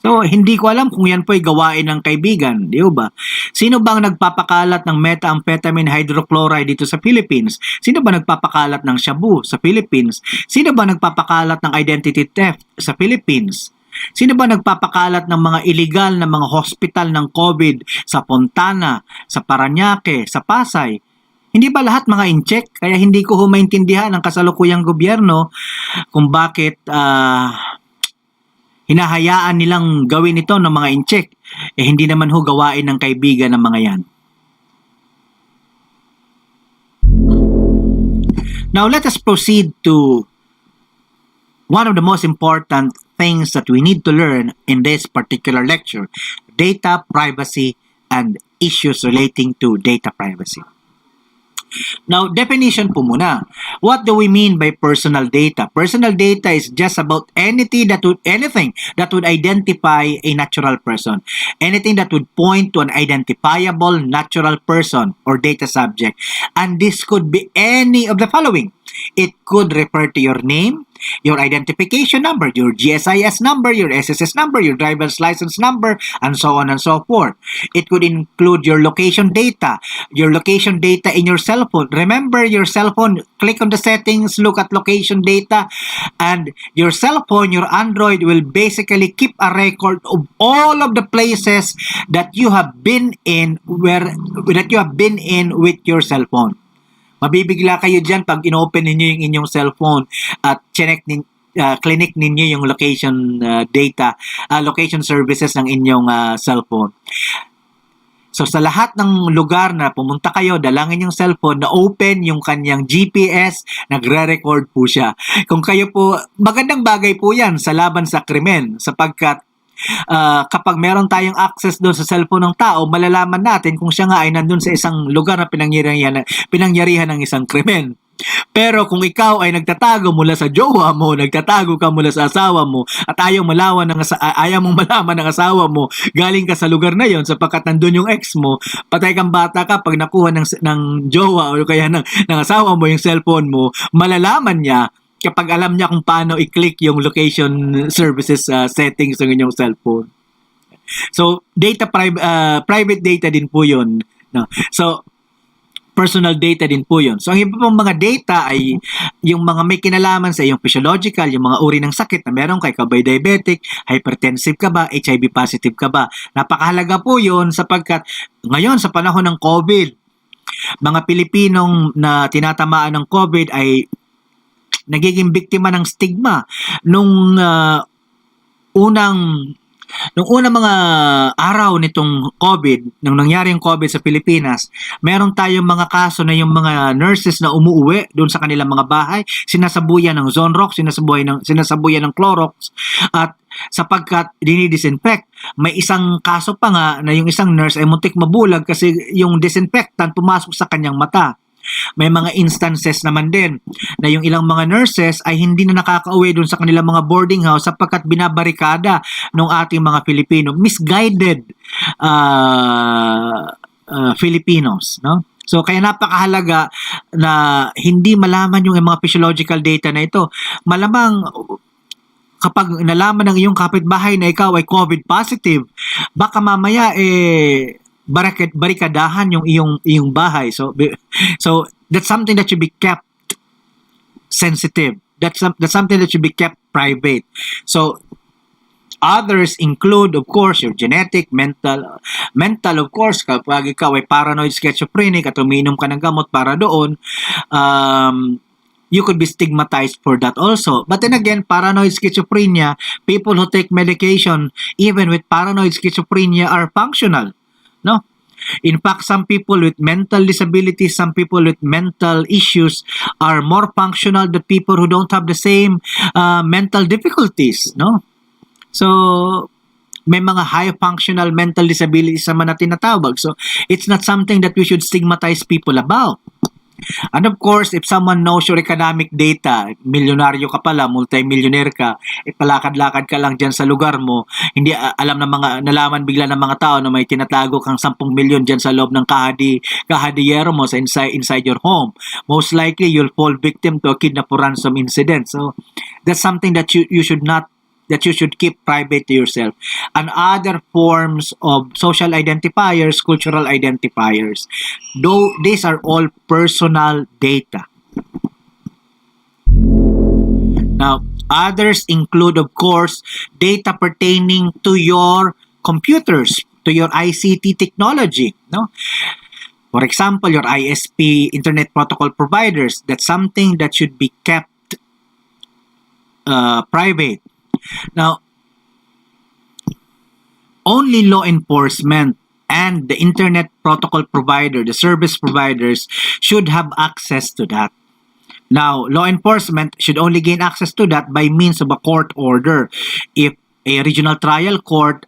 So, hindi ko alam kung yan po ay gawain ng kaibigan, di ba? Sino bang nagpapakalat ng methamphetamine hydrochloride dito sa Philippines? Sino ba nagpapakalat ng shabu sa Philippines? Sino ba nagpapakalat ng identity theft sa Philippines? Sino ba nagpapakalat ng mga illegal na mga hospital ng COVID sa Fontana, sa Parañaque, sa Pasay? Hindi ba lahat mga incheck? Kaya hindi ko maintindihan ang kasalukuyang gobyerno kung bakit hinahayaan nilang gawin ito ng mga incheck. Hindi naman ho gawain ng kaibigan ng mga yan. Now let us proceed to one of the most important things that we need to learn in this particular lecture, data privacy and issues relating to data privacy. Now, definition po muna. What do we mean by personal data? Personal data is just about anything that would identify a natural person. Anything that would point to an identifiable natural person or data subject. And this could be any of the following. It could refer to your name, your identification number, your GSIS number, your SSS number, your driver's license number, and so on and so forth. It could include your location data in your cell phone. Remember your cell phone, click on the settings, look at location data, and your cell phone, your Android, will basically keep a record of all of the places that you have been in with your cell phone. Mabibigla kayo dyan pag inopen ninyo yung inyong cellphone at clinic ninyo yung location data, location services ng inyong cellphone. So sa lahat ng lugar na pumunta kayo, dalangin yung cellphone na open yung kanyang GPS, nagre-record po siya. Kung kayo po, magandang bagay po yan sa laban sa krimen sapagkat kapag meron tayong access doon sa cellphone ng tao, malalaman natin kung siya nga ay nandun sa isang lugar na pinangyarihan ng isang krimen. Pero kung ikaw ay nagtatago mula sa jowa mo, nagtatago ka mula sa asawa mo, at ayaw mong malaman ng asawa mo, galing ka sa lugar na yon sapagkat nandun yung ex mo, patay kang bata ka pag nakuha ng jowa o kaya ng asawa mo yung cellphone mo, malalaman niya kapag alam niya kung paano i-click yung location services settings ng inyong cellphone. So, private data din po yun. No? So, personal data din po yun. So, ang iba pong mga data ay yung mga may kinalaman sa iyong physiological, yung mga uri ng sakit na meron kay ka ba diabetic, hypertensive ka ba, HIV positive ka ba. Napakahalaga po yun sapagkat ngayon sa panahon ng COVID, mga Pilipinong na tinatamaan ng COVID ay nagiging biktima ng stigma nung unang mga araw nitong COVID, nung nangyari yung COVID sa Pilipinas, meron tayong mga kaso na yung mga nurses na umuuwi doon sa kanilang mga bahay, sinasabuyan ng Zonrox, sinasabuyan ng Clorox, at sapagkat dinidisinfect. May isang kaso pa nga na yung isang nurse ay muntik mabulag kasi yung disinfectant pumasok sa kanyang mata. May mga instances naman din na yung ilang mga nurses ay hindi na nakakauwi doon sa kanilang mga boarding house sapagkat binabarikada ng ating mga Pilipino. Misguided Filipinos, no? So, kaya napakahalaga na hindi malaman yung mga physiological data na ito. Malamang kapag nalaman ng iyong kapitbahay na ikaw ay COVID positive, baka mamaya barikadahan yung iyong bahay. So that's something that should be kept sensitive. That's something that should be kept private. So others include, of course, your genetic, mental, of course, kapag ikaw ay paranoid schizophrenic at umiinom ka ng gamot para doon, you could be stigmatized for that also. But then again, paranoid schizophrenia, people who take medication, even with paranoid schizophrenia, are functional. No? In fact, some people with mental disabilities, some people with mental issues are more functional than people who don't have the same mental difficulties. No? So, may mga high functional mental disabilities naman na tinatawag. So, it's not something that we should stigmatize people about. And of course, if someone knows your economic data, milyonaryo ka pala, multi-millionaire ka, palakad-lakad ka lang dyan sa lugar mo, hindi nalaman bigla ng mga tao na may tinatago kang 10 milyon dyan sa loob ng kahadiyero mo sa inside your home. Most likely, you'll fall victim to a kidnap or ransom incident. So, that's something that you should keep private to yourself. And other forms of social identifiers, cultural identifiers, though these are all personal data. Now, others include, of course, data pertaining to your computers, to your ICT technology. No? For example, your ISP, Internet Protocol Providers, that's something that should be kept private. Now, only law enforcement and the internet protocol provider, the service providers, should have access to that. Now, law enforcement should only gain access to that by means of a court order. If a regional trial court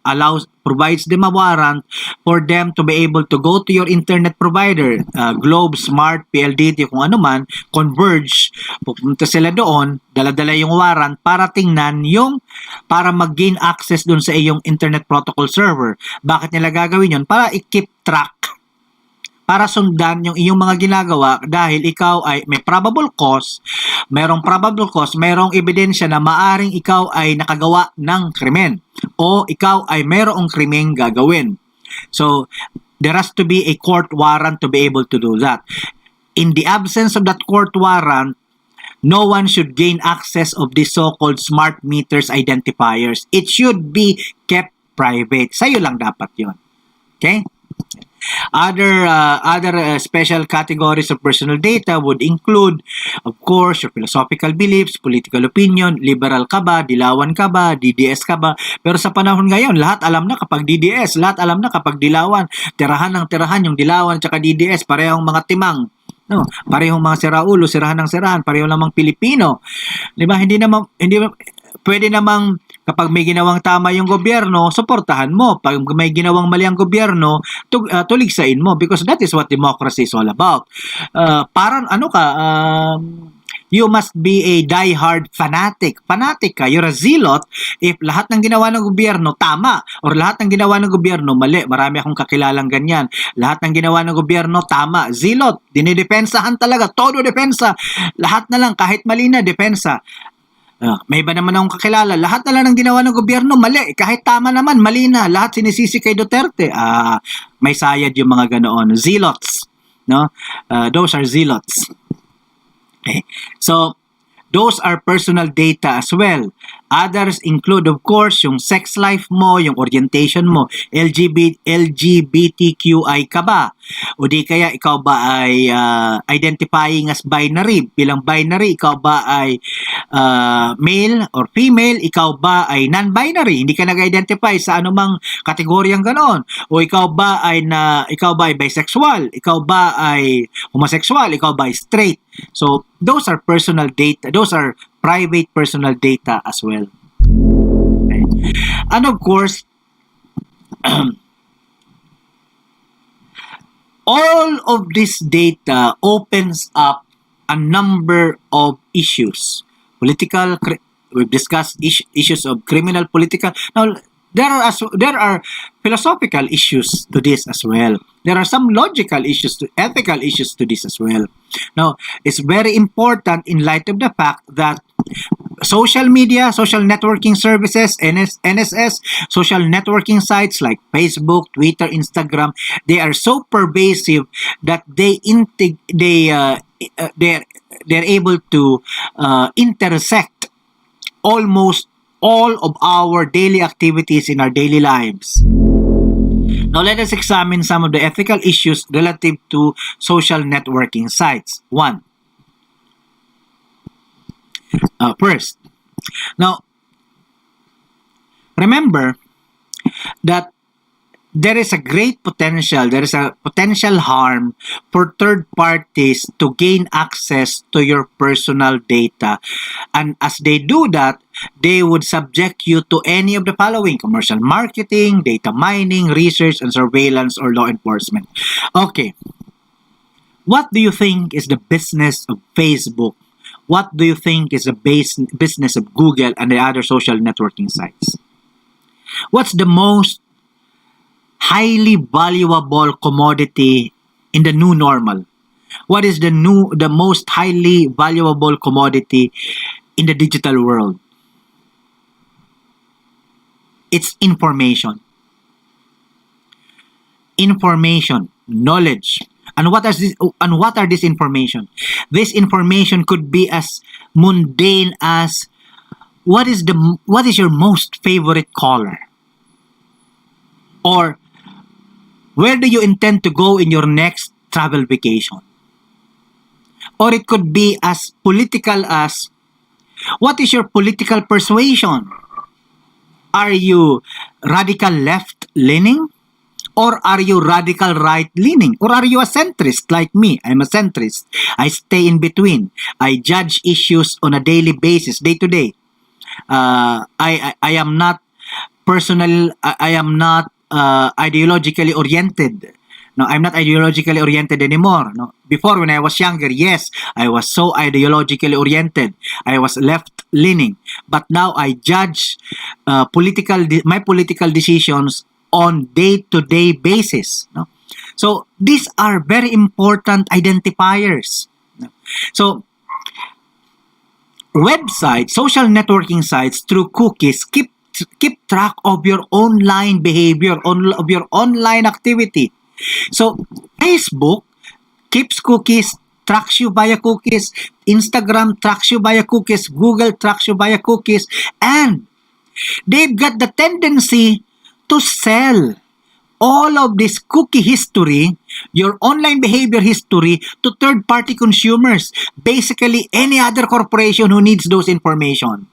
provides them a warrant for them to be able to go to your internet provider, Globe, Smart, PLDT, kung ano man, Converge, pupunta sila doon, dala-dala yung warrant para tingnan para mag-gain access doon sa iyong internet protocol server. Bakit nila gagawin yun? Para i-keep track, para sundan yung iyong mga ginagawa dahil ikaw ay may probable cause, mayroong ebidensya na maaring ikaw ay nakagawa ng krimen o ikaw ay mayroong krimeng gagawin. So, there has to be a court warrant to be able to do that. In the absence of that court warrant, no one should gain access of these so-called smart meters identifiers. It should be kept private. Sa'yo lang dapat yon. Okay? Other special categories of personal data would include, of course, your philosophical beliefs, political opinion, liberal ka ba, dilawan ka ba, DDS ka ba. Pero sa panahon ngayon, lahat alam na kapag DDS, lahat alam na kapag dilawan, tirahan ng tirahan yung dilawan at DDS, parehong mga timang. No, parehong mga siraulo, sirahan ng sirahan, pareho lamang Pilipino. 'Di ba? Hindi pwede namang kapag may ginawang tama yung gobyerno, suportahan mo. Pag may ginawang mali ang gobyerno, tuligsain mo because that is what democracy is all about. Parang you must be a die-hard fanatic. Fanatic ka, you're a zealot if lahat ng ginawa ng gobyerno tama or lahat ng ginawa ng gobyerno mali. Marami akong kakilalang ganyan. Lahat ng ginawa ng gobyerno tama. Zealot, dinidepensahan talaga, todo depensa. Lahat na lang, kahit mali na, depensa. May iba naman akong kakilala, lahat na lang ng ginawa ng gobyerno mali, kahit tama naman, mali na. Lahat sinisisi kay Duterte. May sayad yung mga ganoon. Zealots. No? Those are zealots. Okay. So, those are personal data as well. Others include, of course, yung sex life mo, yung orientation mo, LGBTQI ka ba? O di kaya ikaw ba ay identifying as binary? Bilang binary, ikaw ba ay male or female? Ikaw ba ay non-binary? Hindi ka nag-identify sa anumang kategoryang ganon. O ikaw ba ay bisexual? Ikaw ba ay homosexual? Ikaw ba ay straight? So, those are personal data. Those are private personal data as well. Okay. And of course, all of this data opens up a number of issues. We've discussed issues of criminal, political. Now, there are philosophical issues to this as well. There are some logical issues, ethical issues to this as well. Now, it's very important in light of the fact that social media, social networking services, NSS, social networking sites like Facebook, Twitter, Instagram, they are so pervasive that they're able to intersect almost all of our daily activities in our daily lives. Now, let us examine some of the ethical issues relative to social networking sites. One. First, now, remember that there is a potential harm for third parties to gain access to your personal data. And as they do that, they would subject you to any of the following: commercial marketing, data mining, research and surveillance, or law enforcement. Okay. What do you think is the business of Facebook? What do you think is the business of Google and the other social networking sites? What's the most highly valuable commodity in the new normal? What is the most highly valuable commodity in the digital world? It's information. Information, knowledge. And what are this information? This information could be as mundane as what is your most favorite color? Or where do you intend to go in your next travel vacation? Or it could be as political as what is your political persuasion? Are you radical left-leaning? Or are you radical right-leaning? Or are you a centrist like me? I'm a centrist. I stay in between. I judge issues on a daily basis, day to day. I am not I am not ideologically oriented. No, I'm not ideologically oriented anymore. No, before when I was younger, yes, I was so ideologically oriented. I was left leaning, but now I judge my political decisions on day to day basis. No, so these are very important identifiers. No? So websites, social networking sites through cookies keep track of your online behavior, of your online activity. So Facebook keeps cookies, tracks you via cookies, Instagram tracks you via cookies, Google tracks you via cookies, and they've got the tendency to sell all of this cookie history, your online behavior history, to third-party consumers. Basically, any other corporation who needs those information.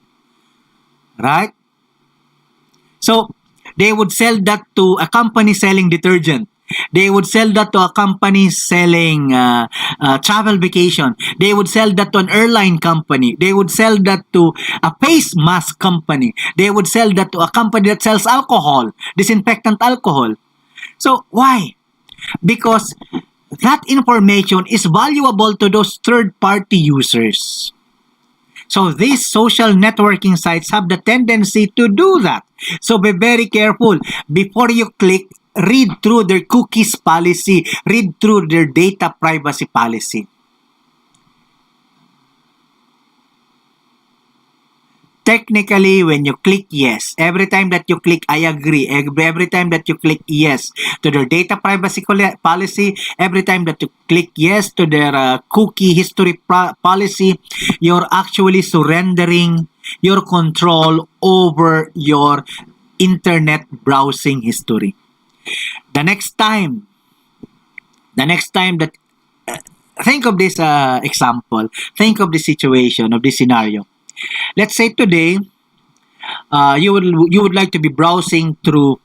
Right? So, they would sell that to a company selling detergent. They would sell that to a company selling travel vacation. They would sell that to an airline company. They would sell that to a face mask company. They would sell that to a company that sells alcohol, disinfectant alcohol. So, why? Because that information is valuable to those third-party users. So these social networking sites have the tendency to do that. So be very careful. Before you click, read through their cookies policy, read through their data privacy policy. Technically, when you click yes, every time that you click I agree, every time that you click yes to their data privacy policy, every time that you click yes to their cookie history policy, you're actually surrendering your control over your internet browsing history. The next time that think of this example, think of this situation, of this scenario. Let's say today, you would like to be browsing through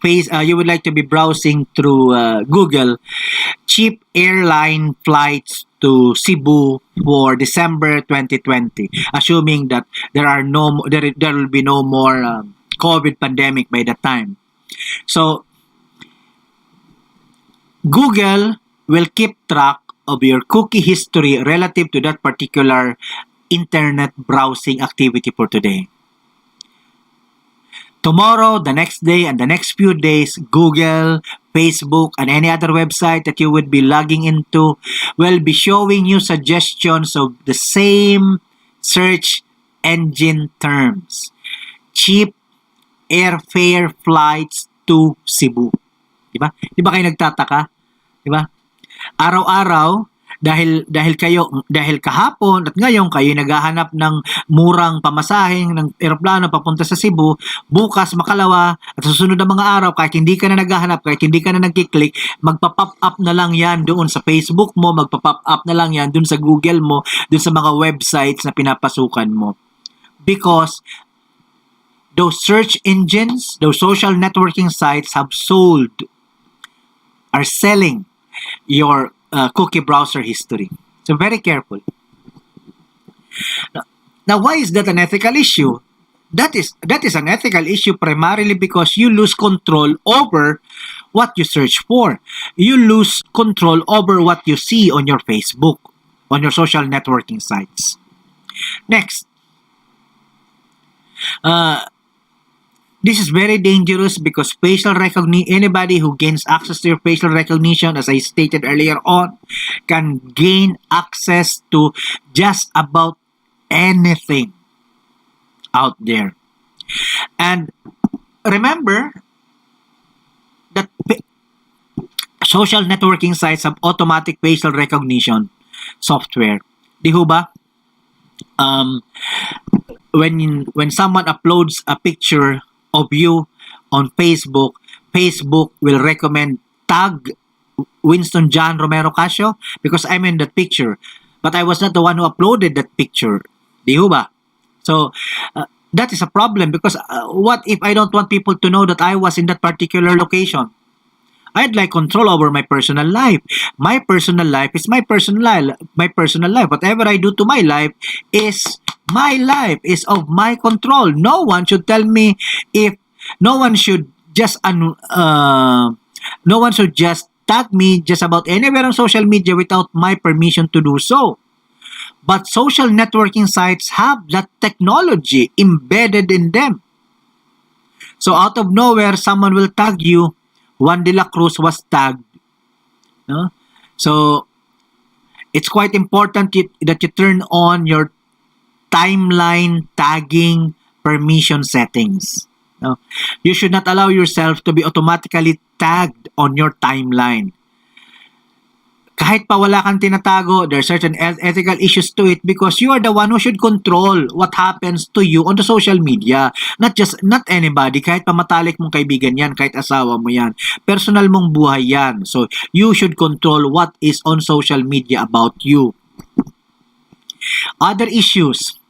Google cheap airline flights to Cebu for December 2020, assuming that there will be no more COVID pandemic by that time. So Google will keep track of your cookie history relative to that particular internet browsing activity for today. Tomorrow, the next day, and the next few days, Google, Facebook, and any other website that you would be logging into will be showing you suggestions of the same search engine terms. Cheap airfare flights to Cebu. Diba? Diba kayo nagtataka? Diba? Araw-araw, dahil kahapon at ngayon kayo naghahanap ng murang pamasaheng ng eroplano papunta sa Cebu, bukas makalawa at susunod na mga araw kahit hindi ka na naghahanap, kahit hindi ka na nagki-click, magpa-pop up na lang yan doon sa Facebook mo, magpa-pop up na lang yan doon sa Google mo, doon sa mga websites na pinapasukan mo. Because those search engines, those social networking sites are selling your cookie browser history. So very careful. Now, why is that an ethical issue? That is an ethical issue primarily because you lose control over what you search for. You lose control over what you see on your Facebook, on your social networking sites. Next. This is very dangerous because anybody who gains access to your facial recognition, as I stated earlier on, can gain access to just about anything out there. And remember that social networking sites have automatic facial recognition software. Di ho ba? When someone uploads a picture of you on Facebook, Facebook will recommend tag Winston John Romero Casio because I'm in that picture. But I was not the one who uploaded that picture. Di ho ba? So, that is a problem because what if I don't want people to know that I was in that particular location? I'd like control over my personal life. My personal life is my personal life. Whatever I do to my life is my life, is of my control. No one should tell me if no one should just no one should just tag me just about anywhere on social media without my permission to do so. But social networking sites have that technology embedded in them. So out of nowhere, someone will tag you. Juan de la Cruz was tagged. No? So it's quite important that you turn on your timeline tagging permission settings. No? You should not allow yourself to be automatically tagged on your timeline. Kahit pa wala kang tinatago, there are certain ethical issues to it because you are the one who should control what happens to you on the social media. Not anybody, kahit pa matalik mong kaibigan yan, kahit asawa mo yan. Personal mong buhay yan. So, you should control what is on social media about you. Other issues.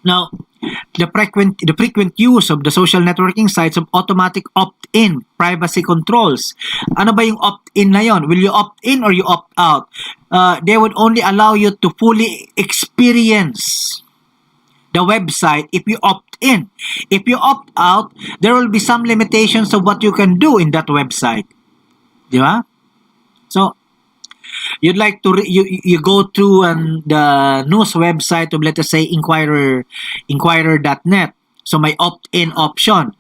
Now, the frequent use of the social networking sites of automatic opt-in privacy controls. Ano ba yung opt-in na yon? Will you opt-in or you opt-out? They would only allow you to fully experience the website if you opt-in. If you opt-out, there will be some limitations of what you can do in that website. Di ba? So, you'd like to you go to the news website of, let us say, inquirer.net. So may opt-in option.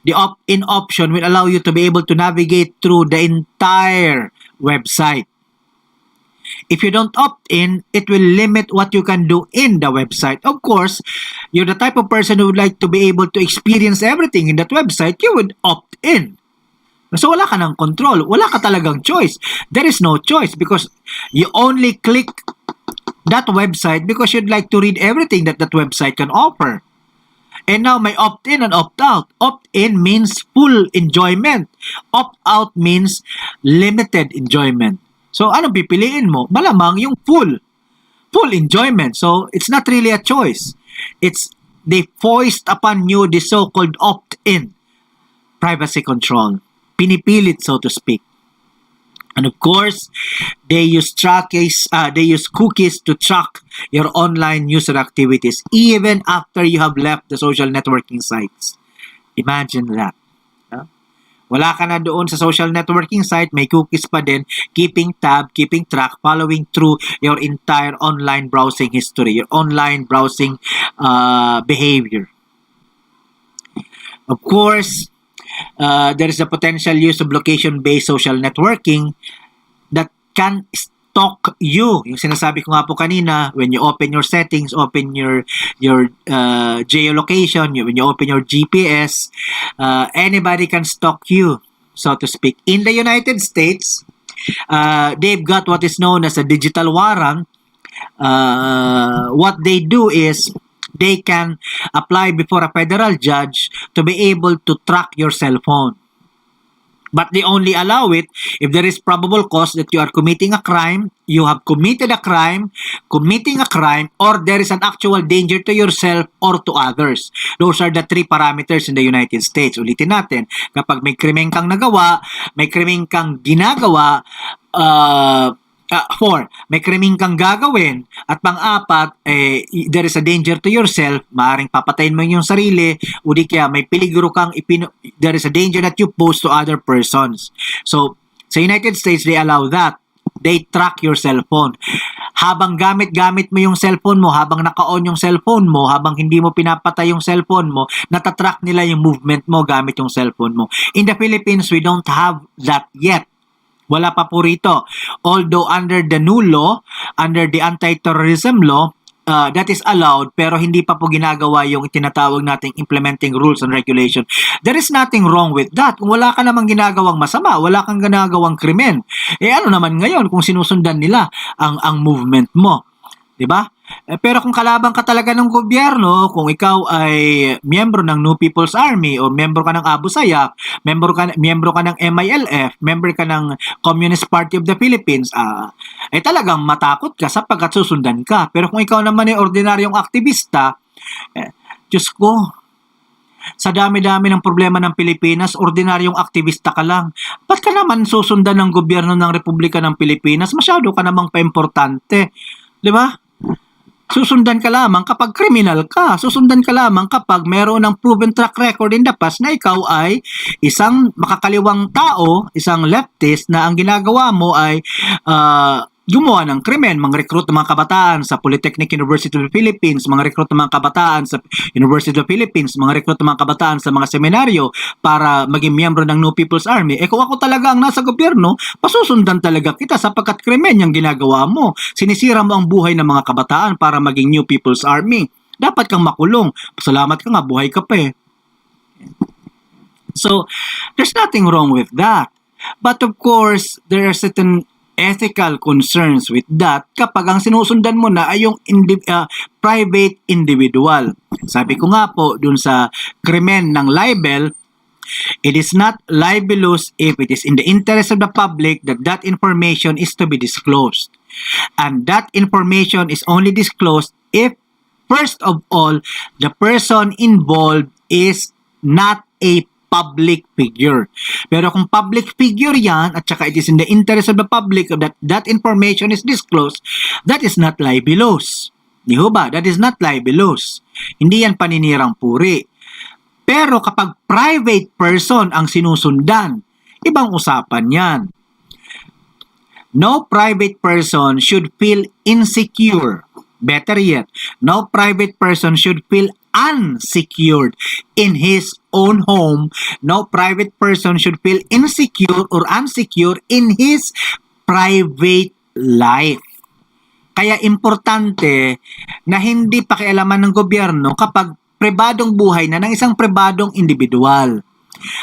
The opt-in option will allow you to be able to navigate through the entire website. If you don't opt in, it will limit what you can do in the website. Of course, you're the type of person who would like to be able to experience everything in that website, you would opt in. So wala ka ng control. Wala ka talagang choice. There is no choice because you only click that website because you'd like to read everything that website can offer. And now may opt-in and opt-out. Opt-in means full enjoyment. Opt-out means limited enjoyment. So anong pipiliin mo? Malamang yung full enjoyment. So it's not really a choice. They foist upon you the so-called opt-in privacy control. Pinipilit, so to speak. And of course, they use cookies to track your online user activities even after you have left the social networking sites. Imagine that. Wala ka na doon sa social networking site, may cookies pa din, keeping tab, keeping track, following through your entire online browsing history, your online browsing behavior. Of course, there is a potential use of location-based social networking that can stalk you. Yung sinasabi ko nga po kanina, when you open your settings, open your geolocation, when you open your GPS, anybody can stalk you, so to speak. In the United States, they've got what is known as a digital warrant. What they do is they can apply before a federal judge to be able to track your cell phone. But they only allow it if there is probable cause that you are committing a crime, you have committed a crime, committing a crime, or there is an actual danger to yourself or to others. Those are the three parameters in the United States. Ulitin natin, kapag may krimen kang nagawa, may krimen kang ginagawa, may krimeng kang gagawin, at pang-apat, there is a danger to yourself, maaaring papatayin mo yung sarili, o di kaya may peligro kang there is a danger that you pose to other persons. So, sa United States, they allow that. They track your cellphone. Habang gamit-gamit mo yung cellphone mo, habang naka-on yung cellphone mo, habang hindi mo pinapatay yung cellphone mo, natatrack nila yung movement mo gamit yung cellphone mo. In the Philippines, we don't have that yet. Wala pa po rito. Although under the new law, under the anti-terrorism law, that is allowed, pero hindi pa po ginagawa yung tinatawag nating implementing rules and regulation. There is nothing wrong with that. Kung wala ka namang ginagawang masama, wala kang ginagawang krimen, ano naman ngayon kung sinusundan nila ang movement mo? Diba? Pero kung kalaban ka talaga ng gobyerno, kung ikaw ay miyembro ng New People's Army o miyembro ka ng Abu Sayyaf, miyembro ka ng MILF, member ka ng Communist Party of the Philippines, ay talagang matakot ka sapagkat susundan ka. Pero kung ikaw naman ay ordinaryong aktivista, Diyos ko, sa dami-dami ng problema ng Pilipinas, ordinaryong aktivista ka lang. Ba't ka naman susundan ng gobyerno ng Republika ng Pilipinas? Masyado ka namang paimportante. Di ba? Susundan ka lamang kapag criminal ka. Susundan ka lamang kapag meron ng proven track record in the past na ikaw ay isang makakaliwang tao, isang leftist na ang ginagawa mo ay gumawa ng krimen, mga recruit ng mga kabataan sa Polytechnic University of the Philippines, mga recruit ng mga kabataan sa University of the Philippines, mga recruit ng mga kabataan sa mga seminaryo para maging miyembro ng New People's Army. Kung ako talaga ang nasa gobyerno, pasusundan talaga kita sapagkat krimen yung ginagawa mo. Sinisira mo ang buhay ng mga kabataan para maging New People's Army. Dapat kang makulong. Salamat ka nga, buhay ka pa eh. So, there's nothing wrong with that. But of course, there are certain ethical concerns with that kapag ang sinusundan mo na ay yung private individual. Sabi ko nga po dun sa krimen ng libel, it is not libelous if it is in the interest of the public that that information is to be disclosed. And that information is only disclosed if, first of all, the person involved is not a public figure. Pero kung public figure yan at saka it is in the interest of the public that that information is disclosed, that is not libelous. Di ba? That is not libelous. Hindi yan paninirang puri. Pero kapag private person ang sinusundan, ibang usapan yan. No private person should feel insecure. Better yet, no private person should feel unsecured in his own home. No private person should feel insecure or unsecure in his private life. Kaya importante na hindi pakialaman ng gobyerno kapag pribadong buhay na ng isang pribadong individual.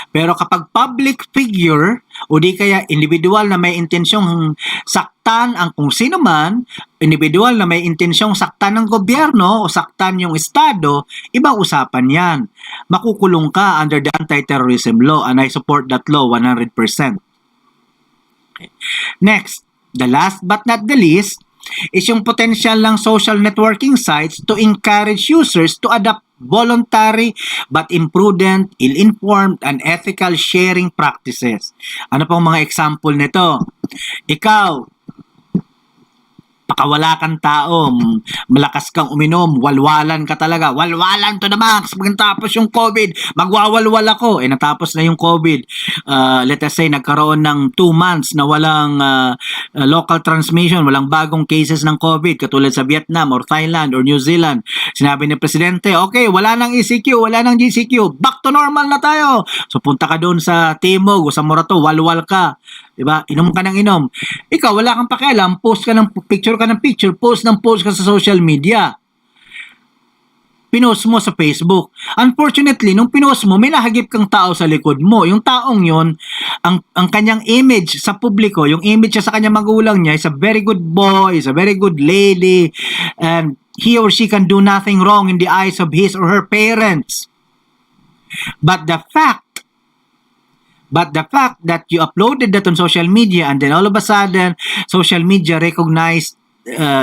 Pero kapag public figure o di kaya individual na may intensyong saktan ang kung sino man, individual na may intensyong saktan ng gobyerno o saktan yung estado, ibang usapan yan. Makukulong ka under the anti-terrorism law and I support that law 100%. Okay. Next, the last but not the least, is yung potential ng social networking sites to encourage users to adopt voluntary but imprudent, ill-informed, and ethical sharing practices. Ano pong mga example nito? Ikaw, pakawala kang tao, malakas kang uminom, walwalan ka talaga, walwalan to the max, pagkatapos yung COVID, magwawalwal ako, natapos na yung COVID, let us say, nagkaroon ng 2 months na walang local transmission, walang bagong cases ng COVID, katulad sa Vietnam or Thailand or New Zealand, sinabi ni Presidente, okay, wala nang ECQ, wala nang GCQ, back to normal na tayo, so punta ka doon sa Timog o sa Morato, walwal ka, diba? Inom ka ng inom. Ikaw, wala kang pakialam, post ka ng picture post ka sa social media. Pinost mo sa Facebook. Unfortunately, nung pinost mo, may nahagip kang tao sa likod mo. Yung taong yon, ang kanyang image sa publiko, yung image sa kanyang magulang niya is a very good boy, is a very good lady, and he or she can do nothing wrong in the eyes of his or her parents. But the fact that you uploaded that on social media and then all of a sudden social media recognized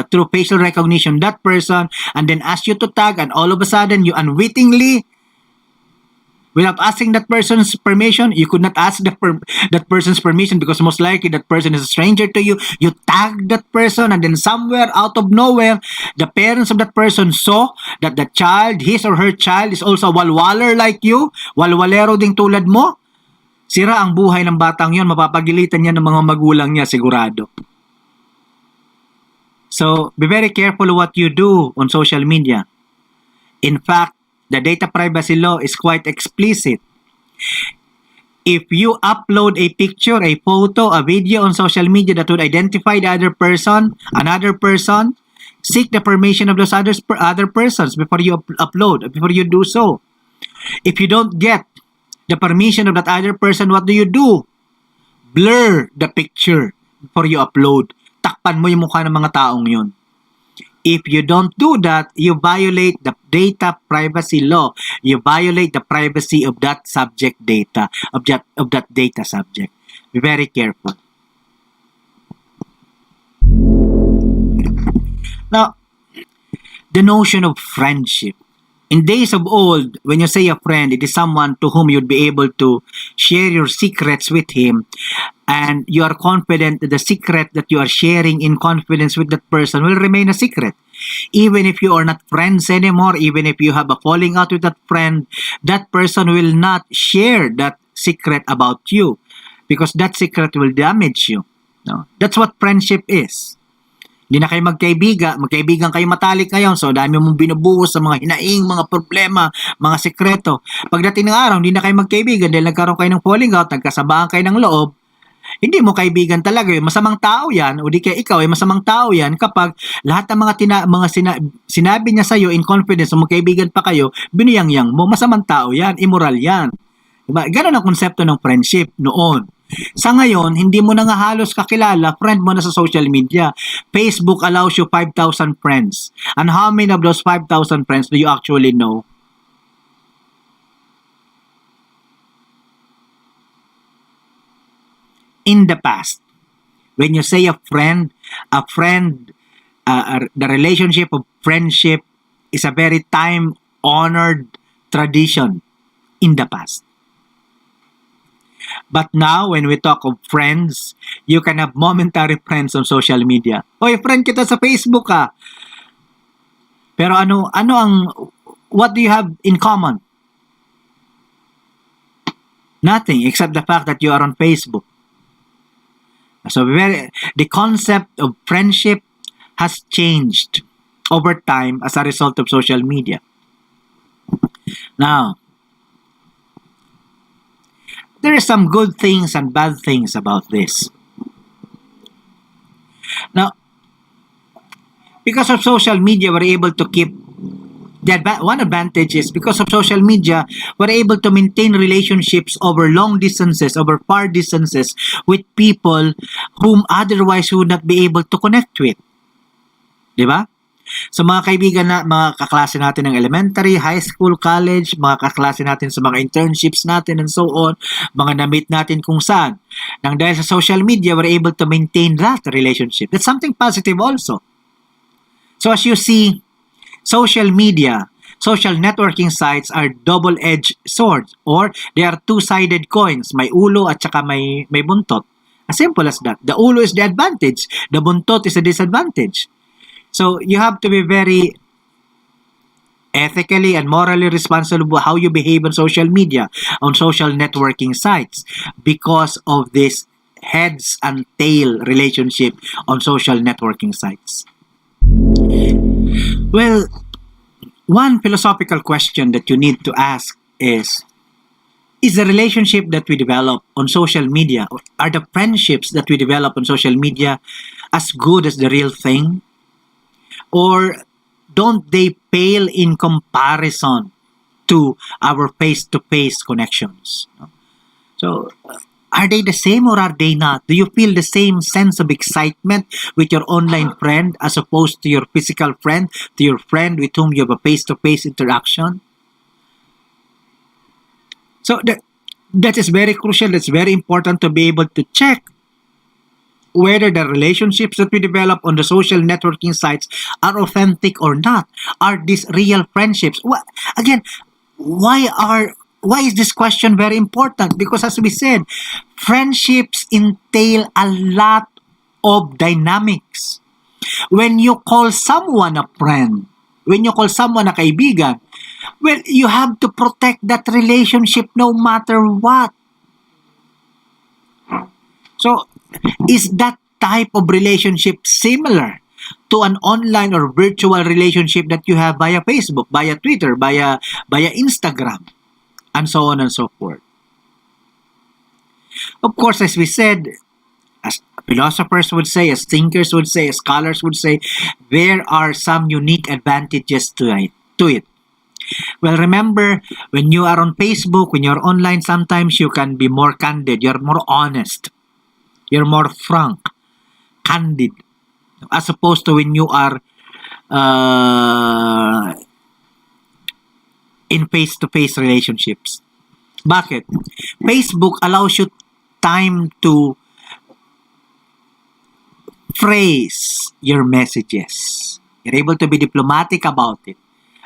through facial recognition that person and then asked you to tag and all of a sudden you unwittingly, without asking that person's permission, you could not ask that person's permission because most likely that person is a stranger to you, you tagged that person and then somewhere out of nowhere the parents of that person saw that the child, his or her child, is also a walwaler like you, walwalero ding tulad mo. Sira ang buhay ng batang yon, mapapagilitan niya ng mga magulang niya, sigurado. So, be very careful what you do on social media. In fact, the data privacy law is quite explicit. If you upload a picture, a photo, a video on social media that would identify the other person, another person, seek the permission of those other persons before you upload, before you do so. If you don't get the permission of that other person, what do? Blur the picture before you upload. Takpan mo yung mukha ng mga taong yun. If you don't do that, you violate the data privacy law. You violate the privacy of that subject data, of that data subject. Be very careful. Now, the notion of friendship. In days of old, when you say a friend, it is someone to whom you'd be able to share your secrets with him, and you are confident that the secret that you are sharing in confidence with that person will remain a secret. Even if you are not friends anymore, even if you have a falling out with that friend, that person will not share that secret about you because that secret will damage you. No? That's what friendship is. Hindi na kayo magkaibigan kayo matalik ngayon, so dami mong binubuhos sa mga hinaing, mga problema, mga sekreto. Pagdating ng araw, hindi na kayo magkaibigan dahil nagkaroon kayo ng falling out, nagkasabahan kayo ng loob, hindi mo kaibigan talaga yun. Masamang tao yan, o di kaya ikaw ay masamang tao yan kapag lahat ng sinabi niya sa'yo in confidence, o magkaibigan pa kayo, biniyang-yang mo, masamang tao yan, immoral yan. Diba? Ganon ang konsepto ng friendship noon. Sa ngayon, hindi mo na nga halos kakilala, friend mo na sa social media. Facebook allows you 5,000 friends. And how many of those 5,000 friends do you actually know? In the past, when you say a friend, the relationship of friendship is a very time-honored tradition in the past. But now, when we talk of friends, you can have momentary friends on social media. Oy, friend kita sa Facebook ah. Pero what do you have in common? Nothing except the fact that you are on Facebook. So the concept of friendship has changed over time as a result of social media. Now, there are some good things and bad things about this. Now, because of social media, we're able to keep one advantage is because of social media, we're able to maintain relationships over long distances, over far distances with people whom otherwise we would not be able to connect with. Diba? So mga kaibigan na, mga kaklase natin ng elementary, high school, college, mga kaklase natin sa mga internships natin and so on, mga na-meet natin kung saan. Nang dahil sa social media, we're able to maintain that relationship. That's something positive also. So as you see, social media, social networking sites are double-edged swords or they are two-sided coins. May ulo at saka may buntot. As simple as that. The ulo is the advantage. The buntot is the disadvantage. So you have to be very ethically and morally responsible how you behave on social media, on social networking sites because of this heads and tail relationship on social networking sites. Well, one philosophical question that you need to ask is the relationship that we develop on social media, are the friendships that we develop on social media as good as the real thing? Or don't they pale in comparison to our face-to-face connections? So, are they the same or are they not? Do you feel the same sense of excitement with your online friend as opposed to your physical friend, to your friend with whom you have a face-to-face interaction? So, that is very crucial. That's very important to be able to check whether the relationships that we develop on the social networking sites are authentic or not. Are these real friendships? Again, why is this question very important? Because as we said, friendships entail a lot of dynamics. When you call someone a friend, when you call someone a kaibigan, well, you have to protect that relationship no matter what. So, is that type of relationship similar to an online or virtual relationship that you have via Facebook, via Twitter, via Instagram, and so on and so forth? Of course, as we said, as philosophers would say, as thinkers would say, as scholars would say, there are some unique advantages to it. Well, remember, when you are on Facebook, when you're online, sometimes you can be more candid, you're more honest. You're more frank, candid, as opposed to when you are in face-to-face relationships. Bakit? Facebook allows you time to phrase your messages. You're able to be diplomatic about it.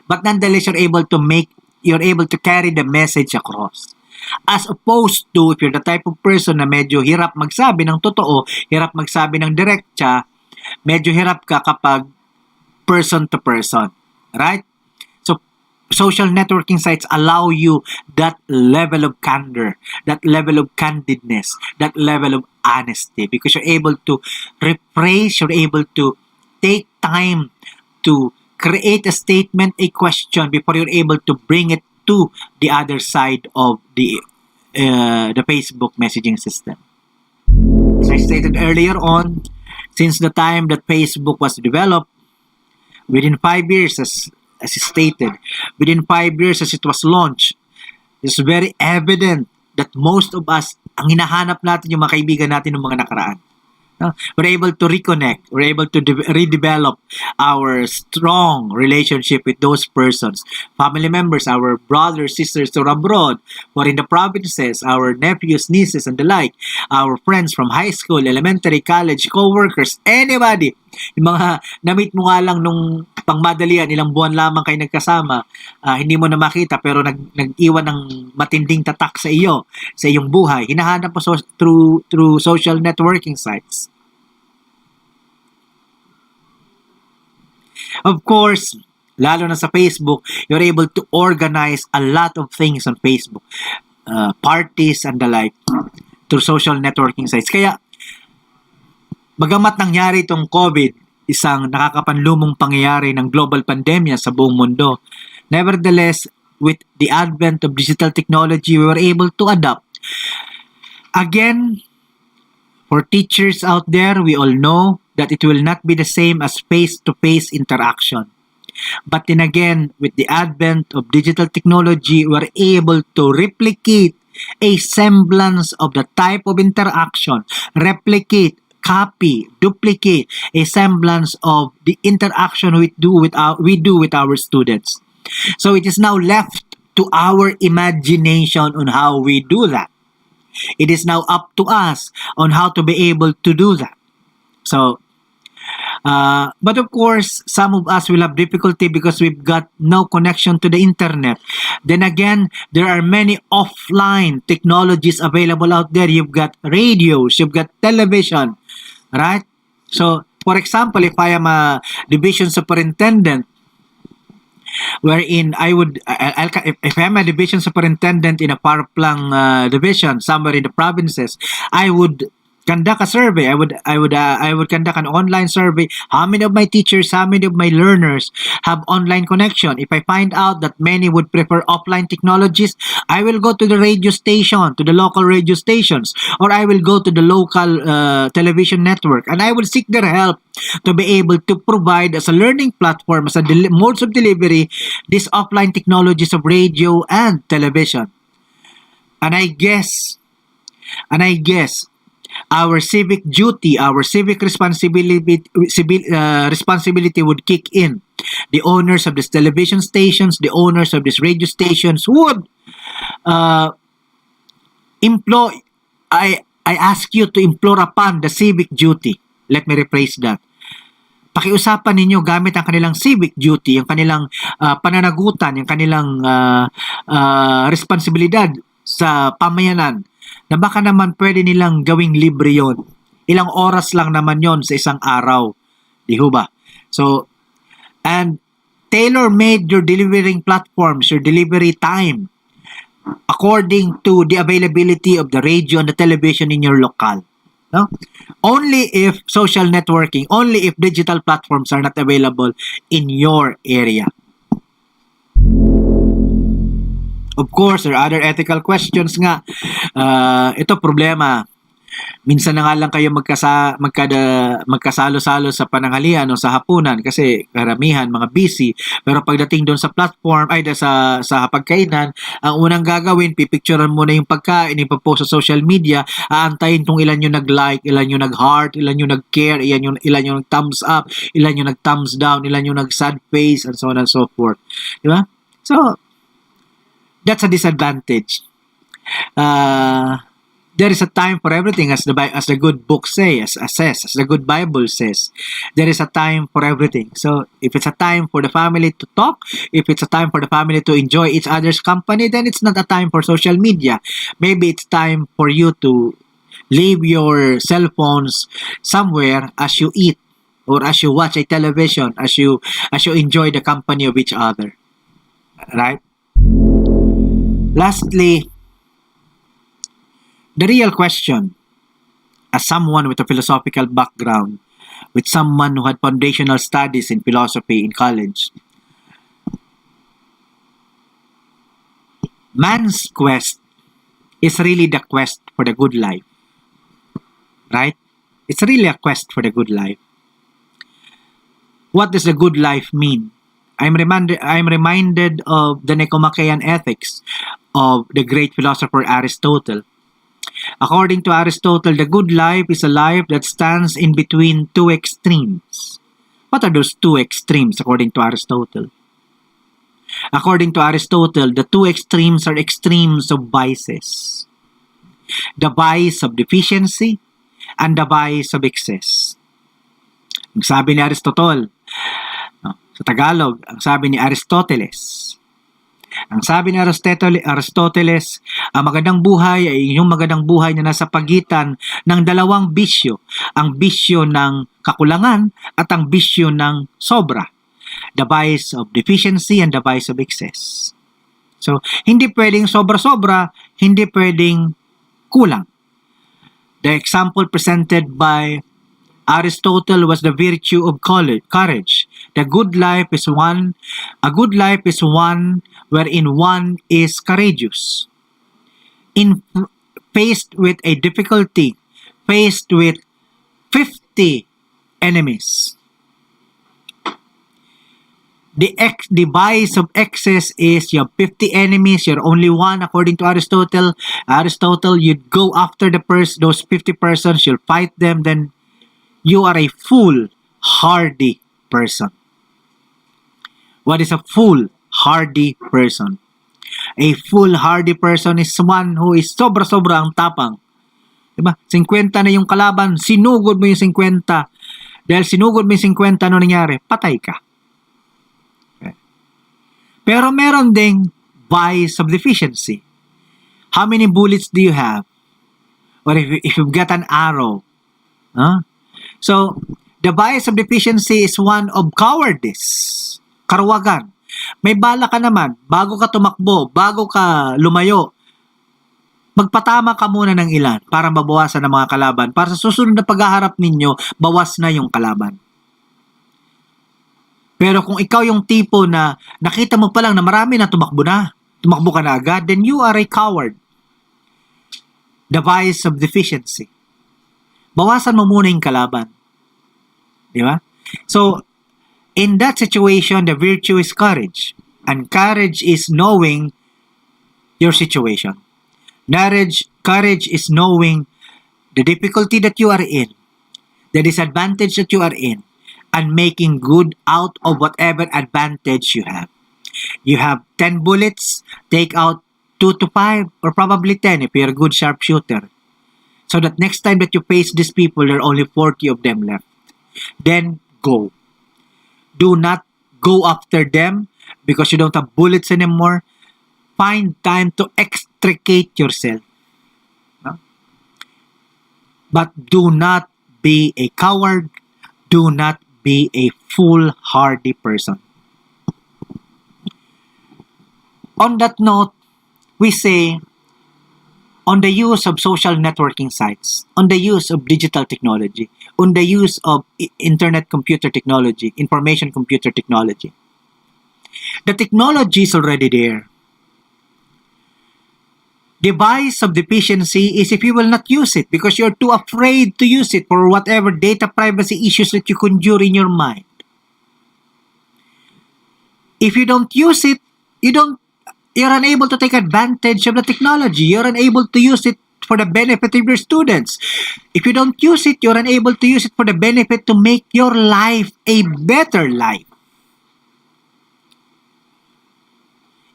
But nonetheless, you're able to carry the message across. As opposed to, if you're the type of person na medyo hirap magsabi ng totoo, hirap magsabi ng direkta, medyo hirap ka kapag person to person, right? So social networking sites allow you that level of candor, that level of candidness, that level of honesty, because you're able to rephrase, you're able to take time to create a statement, a question before you're able to bring it to the other side of the Facebook messaging system. As I stated earlier on, since the time that Facebook was developed, within 5 years, as stated, within 5 years as it was launched, it's very evident that most of us, ang hinahanap natin yung mga kaibigan natin ng mga nakaraan. No? We're able to reconnect. We're able to redevelop our strong relationship with those persons. Family members, our brothers, sisters who are abroad, or in the provinces, our nephews, nieces, and the like, our friends from high school, elementary, college, co-workers, anybody. Yung mga na-meet mo nga lang nung pangmadalian, ilang buwan lamang kayo nagkasama, hindi mo na makita pero nag-iwan ng matinding tatak sa iyo, sa iyong buhay. Hinahanap mo through social networking sites. Of course, lalo na sa Facebook, you're able to organize a lot of things on Facebook. Parties and the like through social networking sites. Kaya, bagamat nangyari itong COVID, isang nakakapanlumong pangyayari ng global pandemya sa buong mundo, nevertheless, with the advent of digital technology, we were able to adapt. Again, for teachers out there, we all know that it will not be the same as face-to-face interaction. But then again, with the advent of digital technology, we are able to replicate a semblance of the type of interaction, replicate, copy, duplicate a semblance of the interaction we do with our students. So it is now left to our imagination on how we do that. It is now up to us on how to be able to do that. So, but of course, some of us will have difficulty because we've got no connection to the internet. Then again, there are many offline technologies available out there. You've got radios, you've got television, right? So, for example, if I am a division superintendent, wherein if I'm a division superintendent in a Parplang division somewhere in the provinces, I would conduct a survey. I would conduct an online survey. How many of my teachers, how many of my learners have online connection? If I find out that many would prefer offline technologies, I will go to the radio station, to the local radio stations, or I will go to the local television network, and I will seek their help to be able to provide as a learning platform, as a modes of delivery, these offline technologies of radio and television. And I guess, our civic duty, our civic responsibility would kick in. The owners of these television stations, the owners of these radio stations would employ. I ask you to implore upon the civic duty. Let me rephrase that. Pakiusapan ninyo gamit ang kanilang civic duty, ang kanilang pananagutan, yung kanilang responsibilidad sa pamayanan, na baka naman pwede nilang gawing libre yon. Ilang oras lang naman yon sa isang araw. Di ho ba? So, and tailor-made your delivering platforms, your delivery time, according to the availability of the radio and the television in your locale. No? Only if social networking, only if digital platforms are not available in your area. Of course, there are other ethical questions nga. Ito problema. Minsan na nga lang kayo magkasalo-salo sa pananghalian o sa hapunan kasi karamihan mga busy. Pero pagdating doon sa platform, sa hapagkainan, ang unang gagawin, pipicturean mo na yung pagkain, ipopost sa social media, aantayin kung ilan yung nag-like, ilan yung nag-heart, ilan yung nag-care, ilan yung nag-thumbs up, ilan yung nag-thumbs down, ilan yung nag-sad face, and so on and so forth. Di ba? So, that's a disadvantage. There is a time for everything, as the good book says, as the good Bible says. There is a time for everything. So, if it's a time for the family to talk, if it's a time for the family to enjoy each other's company, then it's not a time for social media. Maybe it's time for you to leave your cell phones somewhere as you eat. or as you watch a television, as you enjoy the company of each other. Right? Lastly, the real question, as someone with a philosophical background, with someone who had foundational studies in philosophy in college, man's quest is really the quest for the good life. Right? It's really a quest for the good life. What does the good life mean? I'm reminded of the Nicomachean ethics of the great philosopher Aristotle. According to Aristotle, the good life is a life that stands in between two extremes. What are those two extremes according to Aristotle? According to Aristotle, the two extremes are extremes of vices. The vice of deficiency and the vice of excess. Ang sabi ni Aristotle, sa Tagalog, ang sabi ni Aristoteles. Ang sabi ni Aristoteles, ang magandang buhay ay yung magandang buhay na nasa pagitan ng dalawang bisyo. Ang bisyo ng kakulangan at ang bisyo ng sobra. The vice of deficiency and the vice of excess. So, hindi pwedeng sobra-sobra, hindi pwedeng kulang. The example presented by Aristotle was the virtue of courage. A good life is one wherein one is courageous. Faced with a difficulty, faced with 50 enemies. The vice of excess is you have 50 enemies, you're only one according to Aristotle. You'd go after those 50 persons, you'll fight them, then you are a foolhardy person. What is a foolhardy person? A foolhardy person is someone who is sobra-sobra ang tapang. Diba? 50 na yung kalaban, sinugod mo yung 50. Dahil sinugod mo yung 50, ano nangyari? Patay ka. Okay. Pero meron ding vice of deficiency. How many bullets do you have? Or if you've got an arrow, huh? So, the vice of deficiency is one of cowardice. Karuwagan. May bala ka naman, bago ka tumakbo, bago ka lumayo, magpatama ka muna ng ilan para mabawasan ng mga kalaban. Para sa susunod na paghaharap ninyo, bawas na yung kalaban. Pero kung ikaw yung tipo na nakita mo pa lang na marami na tumakbo ka na agad, then you are a coward. The vice of deficiency. Bawasan mo muna yung kalaban. Di ba? So, in that situation, the virtue is courage. And courage is knowing your situation. Courage is knowing the difficulty that you are in, the disadvantage that you are in, and making good out of whatever advantage you have. You have 10 bullets, take out 2 to 5, or probably 10 if you're a good sharpshooter. So that next time that you face these people, there are only 40 of them left. Then, go. Do not go after them because you don't have bullets anymore. Find time to extricate yourself. No? But do not be a coward. Do not be a foolhardy person. On that note, we say, on the use of social networking sites, on the use of digital technology, on the use of internet computer technology, information computer technology. The technology is already there. The vice of deficiency is if you will not use it because you're too afraid to use it for whatever data privacy issues that you conjure in your mind. If you don't use it, you're unable to take advantage of the technology. You're unable to use it for the benefit of your students. If you don't use it, you're unable to use it for the benefit to make your life a better life.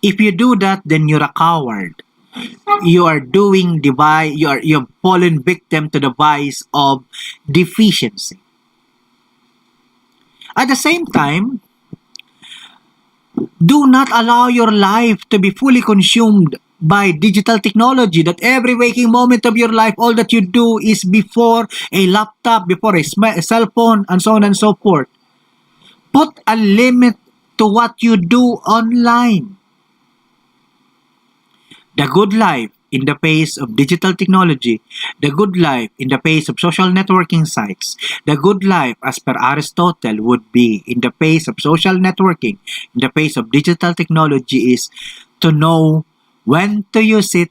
If you do that, then you're a coward. You are doing you've fallen victim to the vice of deficiency. At the same time, do not allow your life to be fully consumed by digital technology, that every waking moment of your life, all that you do is before a laptop, before a cell phone, and so on and so forth. Put a limit to what you do online. The good life in the face of digital technology, the good life in the face of social networking sites, the good life as per Aristotle would be in the face of social networking, in the face of digital technology is to know when to use it,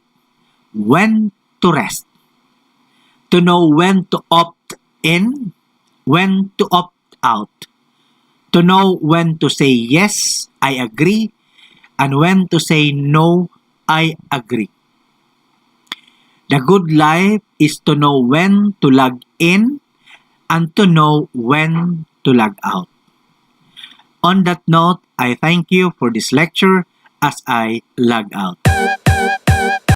when to rest, to know when to opt in, when to opt out, to know when to say yes, I agree, and when to say no, I agree. The good life is to know when to log in and to know when to log out. On that note, I thank you for this lecture as I log out.